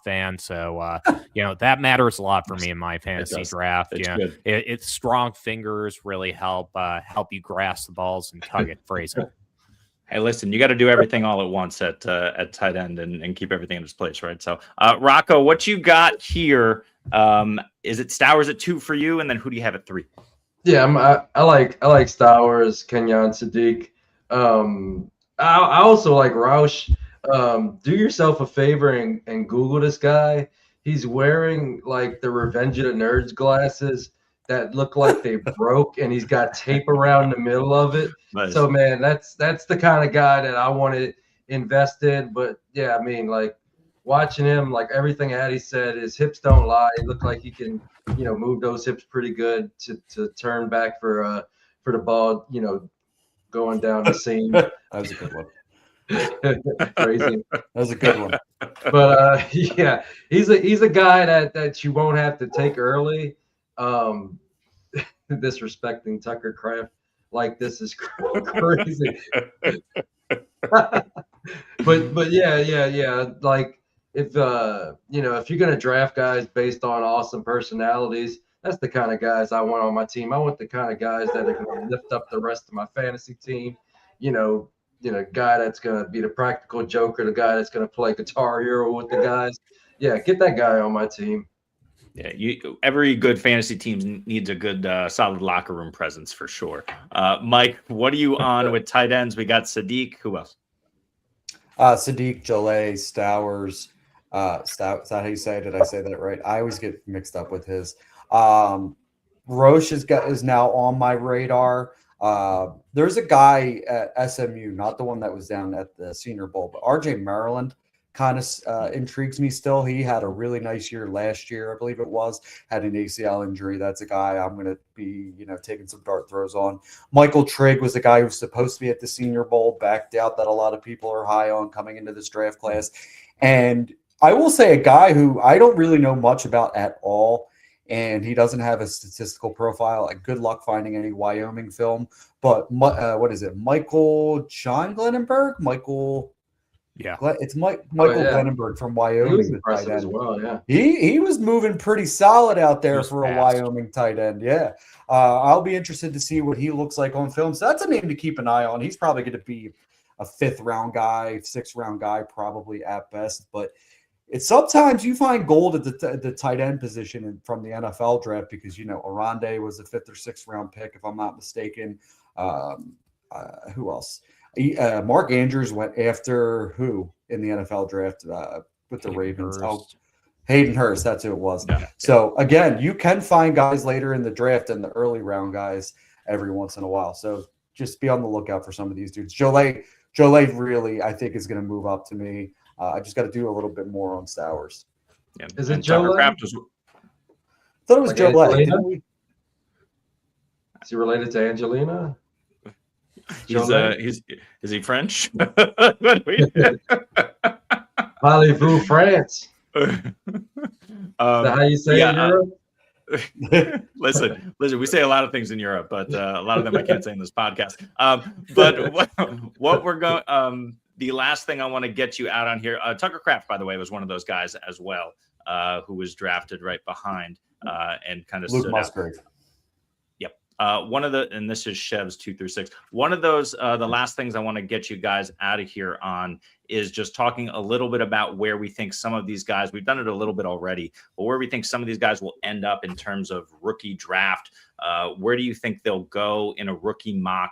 fan. So, that matters a lot for me in my fantasy draft. It's strong fingers really help you grasp the balls and tug it, phrase it. Hey, listen, you got to do everything all at once at tight end and keep everything in its place, right? So, Rocco, what you got here? Is it Stowers at 2 for you? And then who do you have at 3? Yeah, I like Stowers, Kenyon, Sadiq. I also like Roush. Do yourself a favor and Google this guy. He's wearing like the Revenge of the Nerds glasses that look like they broke, and he's got tape around the middle of it. Nice. So man, that's the kind of guy that I want to invest in. But yeah, I mean, like watching him, like everything Addy said, his hips don't lie. He looked like he can, move those hips pretty good to turn back for the ball, going down the seam. That was a good one. Crazy. That was a good one. But yeah, he's a guy that you won't have to take early. Disrespecting Tucker Kraft like this is crazy. but yeah. Like if if you're gonna draft guys based on awesome personalities, that's the kind of guys I want on my team. I want the kind of guys that are gonna lift up the rest of my fantasy team. Guy that's going to be the practical joker, the guy that's going to play Guitar Hero with the guys. Yeah, get that guy on my team. Yeah, every good fantasy team needs a good, solid locker room presence for sure. Mike, what are you on with tight ends? We got Sadiq. Who else? Sadiq, Jolie, Stowers. Is that how you say it? Did I say that right? I always get mixed up with his. Roche is now on my radar. There's a guy at SMU, not the one that was down at the Senior Bowl, but RJ Maryland kind of intrigues me still. He had a really nice year last year, I believe it was, had an ACL injury. That's a guy I'm going to be, taking some dart throws on. Michael Trigg was the guy who was supposed to be at the Senior Bowl, backed out, that a lot of people are high on coming into this draft class. And I will say a guy who I don't really know much about at all, and he doesn't have a statistical profile. Like, good luck finding any Wyoming film. But what is it? Michael John Glenenberg? Michael. Yeah. It's Michael Glenenberg from Wyoming. He was impressive as well, yeah. He was moving pretty solid out there for fast. A Wyoming tight end. Yeah. I'll be interested to see what he looks like on film. So that's a name to keep an eye on. He's probably going to be a 5th round guy, 6th round guy, probably at best. But it's sometimes you find gold at the tight end position from the NFL draft because, Arande was a 5th or 6th round pick, if I'm not mistaken. Who else? Mark Andrews went after who in the NFL draft with the Ravens? Hayden Hurst, that's who it was. Yeah. So, again, you can find guys later in the draft and the early round guys every once in a while. So, just be on the lookout for some of these dudes. Jolet really, I think, is going to move up to me. I just got to do a little bit more on Stowers. Yeah. Is it And Tucker Jolet? Kraft was I thought it was Like Jolet. Angelina? Didn't we? Is he related to Angelina? he's Jolet? is he French? What do we do? Parlez-vous France? Is that how you say it in yeah, Europe? listen, we say a lot of things in Europe, but a lot of them I can't say in this podcast. But what we're going, the last thing I want to get you out on here, Tucker Kraft, by the way, was one of those guys as well, who was drafted right behind and kind of Luke stood Musgrave. one of the, and this is Chevs 2 through 6. One of those, the last things I want to get you guys out of here on is just talking a little bit about where we think some of these guys, we've done it a little bit already, but where we think some of these guys will end up in terms of rookie draft. Where do you think they'll go in a rookie mock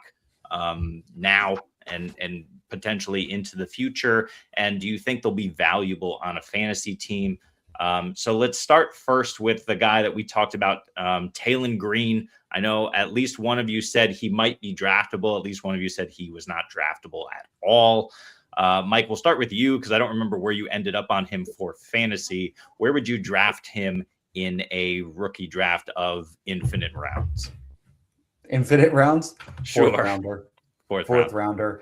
now and potentially into the future? And do you think they'll be valuable on a fantasy team? So let's start first with the guy that we talked about, Talon Green. I know at least one of you said he might be draftable. At least one of you said he was not draftable at all. Mike, we'll start with you because I don't remember where you ended up on him for fantasy. Where would you draft him in a rookie draft of infinite rounds? Infinite rounds? Sure. Fourth rounder.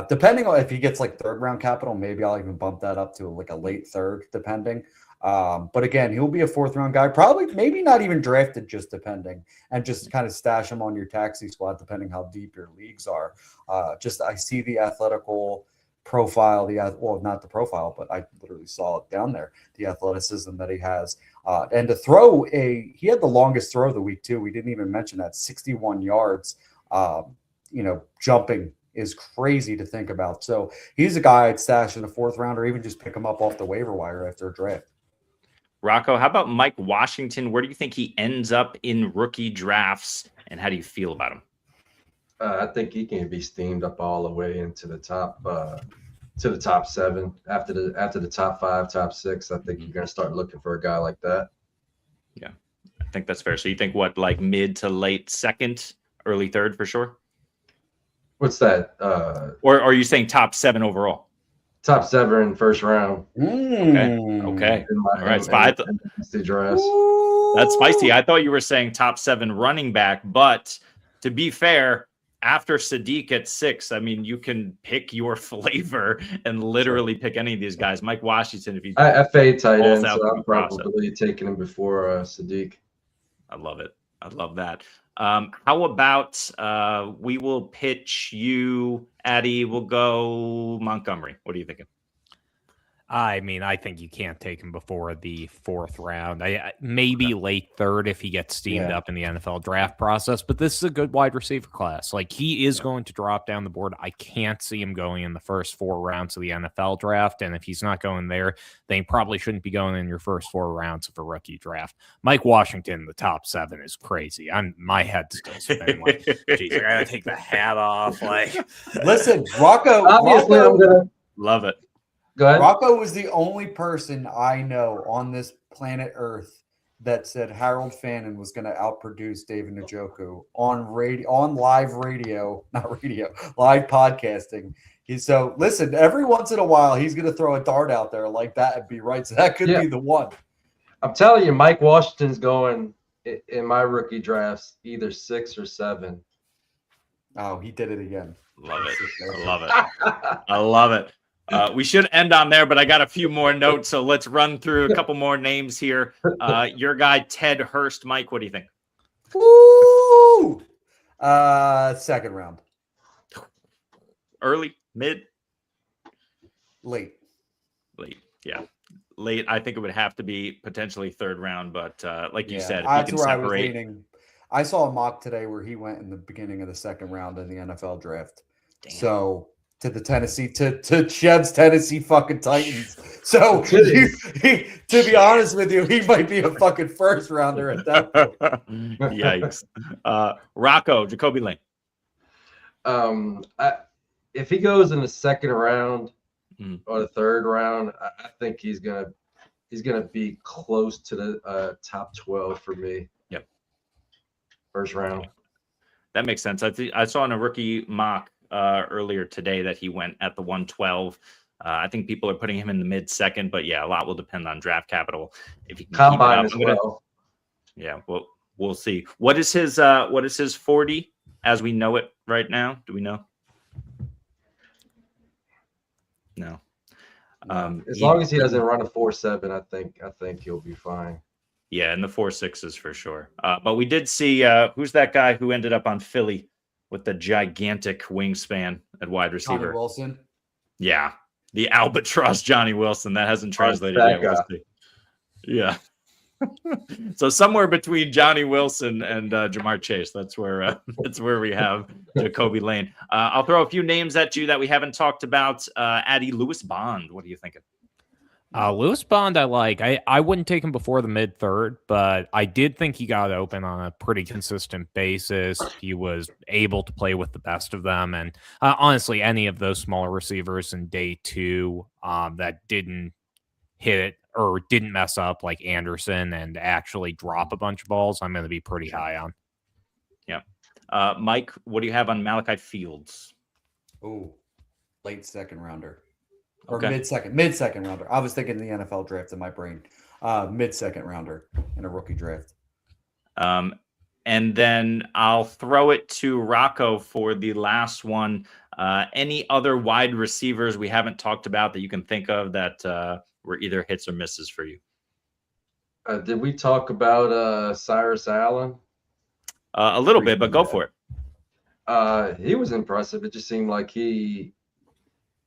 Depending on if he gets like third round capital, maybe I'll even bump that up to like a late third, depending. But again, he'll be a fourth round guy, probably maybe not even drafted, just depending, and just kind of stash him on your taxi squad, depending how deep your leagues are. I see the athletical profile, well, not the profile, but I literally saw it down there, the athleticism that he has. And to throw he had the longest throw of the week too. We didn't even mention that, 61 yards. Jumping is crazy to think about. So he's a guy I'd stash in the fourth round or even just pick him up off the waiver wire after a draft. Rocco, how about Mike Washington? Where do you think he ends up in rookie drafts, and how do you feel about him? I think he can be steamed up all the way into the top top 7. After the top 5, top 6, I think you're going to start looking for a guy like that. Yeah, I think that's fair. So you think what, like mid to late second, early third for sure? What's that? Or are you saying top 7 overall? Top 7 first round. Okay. All right. That's spicy. I thought you were saying top 7 running back, but to be fair, after Sadiq at 6, I mean, you can pick your flavor and literally pick any of these guys. Mike Washington, if you I fade tight end, so out I'm probably taking him before Sadiq. I love it. I love that. How about we will pitch you, Addy? We'll go Montgomery. What are you thinking? I mean, I think you can't take him before the fourth round. Maybe late third if he gets steamed up in the NFL draft process. But this is a good wide receiver class. Like, he is going to drop down the board. I can't see him going in the first 4 rounds of the NFL draft. And if he's not going there, then he probably shouldn't be going in your first 4 rounds of a rookie draft. Mike Washington, the top 7 is crazy. My head's still spinning. Like, geez, I gotta take the hat off. Like, listen, Rocco. Obviously, I'm gonna love it. go ahead. Rocco was the only person I know on this planet Earth that said Harold Fannin was going to outproduce David Njoku on live podcasting. So listen, every once in a while, he's going to throw a dart out there like that and be right. So that could be the one. I'm telling you, Mike Washington's going in my rookie drafts either 6 or 7. Oh, he did it again. Love it. I love it. I love it. We should end on there, but I got a few more notes, so let's run through a couple more names here. Your guy, Ted Hurst. Mike, what do you think? Woo! Second round. Early, mid, late. Yeah, late. I think it would have to be potentially third round, but like you said, that's he can where I was separate. leaning. I saw a mock today where he went in the beginning of the second round in the NFL draft. Damn. So to the Tennessee, to Chev's Tennessee fucking Titans. So to be honest with you, he might be a fucking first rounder at that point. Yikes. Rocco, Jacoby Lane. If he goes in the second round or the third round, I think he's gonna be close to the top 12 for me. Yep. First round. that makes sense. I saw in a rookie mock earlier today that he went at the 112. I think people are putting him in the mid-second, but yeah, a lot will depend on draft capital. If he can Combine as keep it up. well. Yeah, we'll see. What is his 40 as we know it right now? Do we know? No. As long as he doesn't run a 4.7, I think he'll be fine. Yeah, and the 4.6s for sure. But we did see who's that guy who ended up on Philly with the gigantic wingspan at wide receiver? Johnny Wilson. Yeah, the albatross Johnny Wilson. That hasn't translated that yet. We'll see. Yeah. So somewhere between Johnny Wilson and Jamar Chase, that's where we have Jacoby Lane. I'll throw a few names at you that we haven't talked about. Addy, Lewis Bond. What are you thinking? Lewis Bond, I like. I wouldn't take him before the mid-third, but I did think he got open on a pretty consistent basis. He was able to play with the best of them. And honestly, any of those smaller receivers in day two that didn't hit it or didn't mess up like Anderson and actually drop a bunch of balls, I'm going to be pretty high on. Yeah. Mike, what do you have on Malachi Fields? Oh, late second rounder. Or Okay. mid-second rounder. I was thinking the NFL draft in my brain. Mid-second rounder in a rookie draft. And then I'll throw it to Rocco for the last one. Any other wide receivers we haven't talked about that you can think of that were either hits or misses for you? Did we talk about Cyrus Allen? A little bit, but go for it. He was impressive. It just seemed like he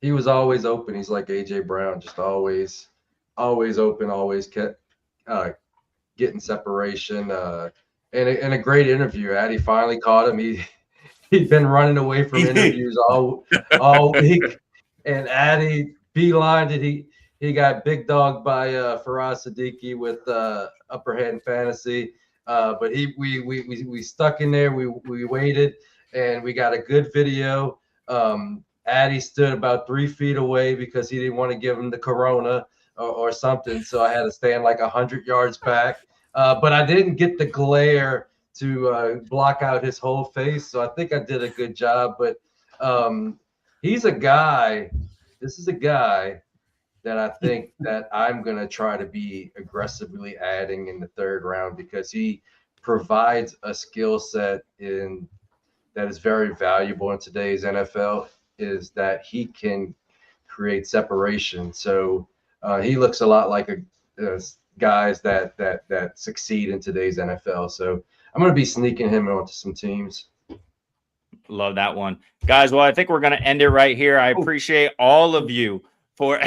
was always open. He's like AJ Brown, just always open, always kept getting separation. And a great interview. Addy finally caught him. He'd been running away from interviews all week, and Addy beelined it. He got big dogged by Faraz Siddiqui with upper hand fantasy, but we stuck in there. We waited, and we got a good video. Addy stood about 3 feet away because he didn't want to give him the corona or something, so I had to stand like 100 yards back. But I didn't get the glare to block out his whole face, so I think I did a good job. But he's a guy. This is a guy that I think that I'm going to try to be aggressively adding in the third round because he provides a skill set that is very valuable in today's NFL, is that he can create separation. So he looks a lot like guys that succeed in today's NFL. So I'm going to be sneaking him onto some teams. Love that one. Guys, well, I think we're going to end it right here. I appreciate all of you for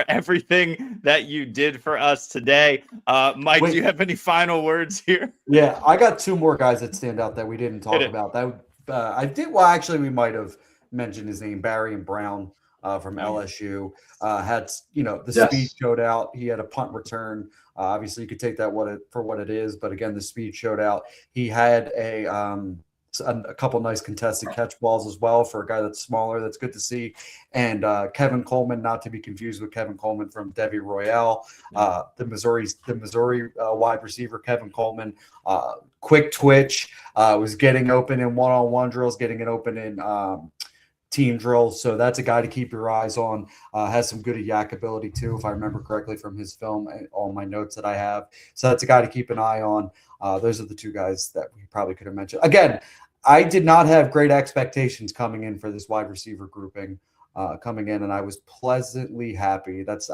everything that you did for us today. Mike, do you have any final words here? Yeah, I got 2 more guys that stand out that we didn't talk about. That I did. Well, actually, we might have mentioned his name. Barry and Brown from LSU had the speed showed out. He had a punt return. Obviously, you could take that for what it is, but again, the speed showed out. He had a couple nice contested catch balls as well for a guy that's smaller. That's good to see. And Kevin Coleman, not to be confused with Kevin Coleman from Debbie Royale, the Missouri wide receiver. Kevin Coleman, quick twitch, was getting open in one-on-one drills, getting it open in team drills. So that's a guy to keep your eyes on. Has some good yak ability too, if I remember correctly from his film and all my notes that I have. So that's a guy to keep an eye on. Those are the 2 guys that we probably could have mentioned. Again, I did not have great expectations coming in for this wide receiver grouping coming in, and I was pleasantly happy. That's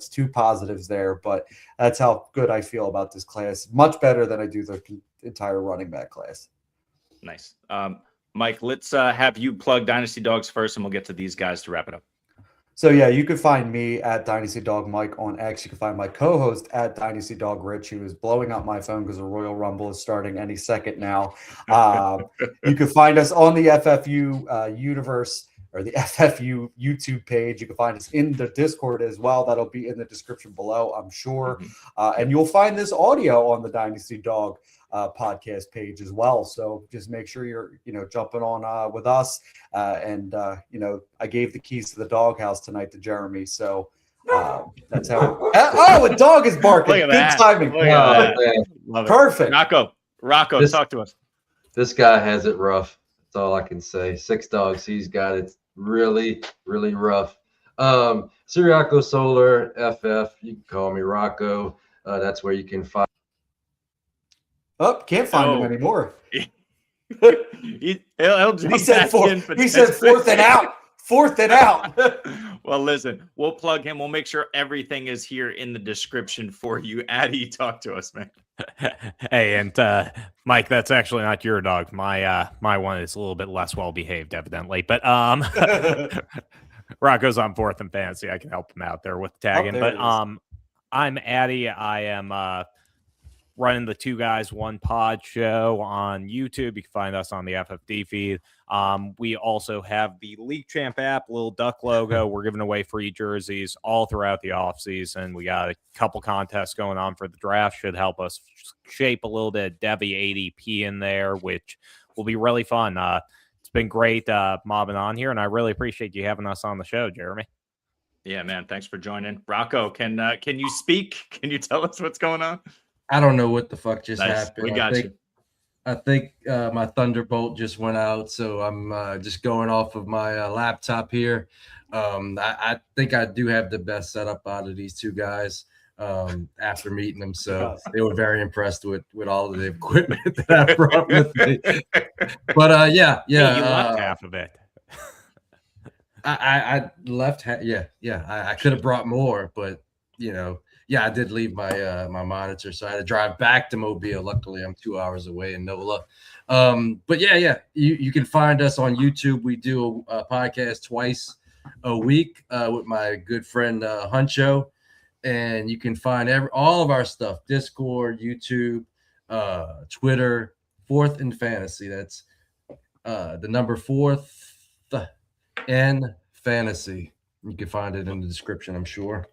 2 positives there, but that's how good I feel about this class. Much better than I do the entire running back class. Nice. Mike, let's have you plug Dynasty Dogs first, and we'll get to these guys to wrap it up. So, yeah, you can find me at Dynasty Dog Mike on X. You can find my co-host at Dynasty Dog Rich, who is blowing up my phone because the Royal Rumble is starting any second now. You can find us on the FFU universe or the FFU YouTube page. You can find us in the Discord as well. That'll be in the description below, I'm sure. And you'll find this audio on the Dynasty Dog podcast page as well. So just make sure you're, jumping on with us. And I gave the keys to the doghouse tonight to Jeremy. So that's how. A dog is barking. Look at Good that. timing. Look at that. Man, Love it. Perfect. Rocco, talk to us. this guy has it rough. That's all I can say. 6 dogs. He's got it really, really rough. Siriaco Solar FF. You can call me Rocco. That's where you can find. Oh, can't find him Oh. anymore. He'll He said fourth and out. Fourth and out. Well, listen, we'll plug him. We'll make sure everything is here in the description for you. Addy, talk to us, man. Hey, and Mike, that's actually not your dog. My one is a little bit less well behaved, evidently. But Rocco's on 4th and Fantasy. I can help him out there with tagging. there But it is. I'm Addy. I am running the Two Guys One Pod show on YouTube. You can find us on the FFD feed. We also have the League Champ app, little duck logo. We're giving away free jerseys all throughout the offseason. We got a couple contests going on for the draft. Should help us shape a little bit of Devy ADP in there, which will be really fun. It's been great mobbing on here, and I really appreciate you having us on the show, Jeremy. Yeah, man. Thanks for joining. Rocco, can you speak? Can you tell us what's going on? I don't know what the fuck just Nice. happened. We got you. I think my Thunderbolt just went out, so I'm just going off of my laptop here. I think I do have the best setup out of these two guys after meeting them, so they were very impressed with all of the equipment that I brought with me. But yeah, Hey, you left half of it. I left. I could have brought more, but you know. Yeah, I did leave my my monitor, so I had to drive back to Mobile. Luckily, I'm 2 hours away in NOLA. But yeah, you can find us on YouTube. We do a podcast twice a week with my good friend Huncho, and you can find all of our stuff: Discord, YouTube, Twitter, 4th and Fantasy. That's the number 4th and Fantasy. You can find it in the description, I'm sure.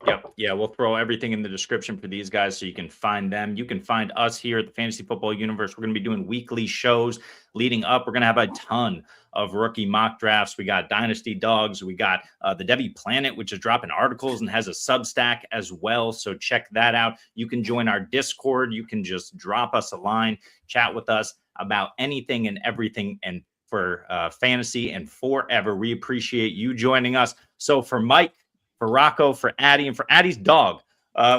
Yep. Yeah, we'll throw everything in the description for these guys so you can find them. You can find us here at the Fantasy Football Universe. We're going to be doing weekly shows leading up. We're going to have a ton of rookie mock drafts. We got Dynasty Dogs. We got the Debbie Planet, which is dropping articles and has a Substack as well. So check that out. You can join our Discord. You can just drop us a line, chat with us about anything and everything and for fantasy and forever. We appreciate you joining us. So for Mike, for Rocco, for Addy, and for Addy's dog,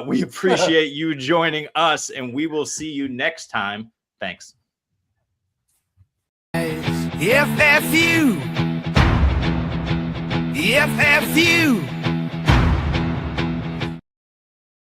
we appreciate you joining us, and we will see you next time. Thanks. FFU. FFU.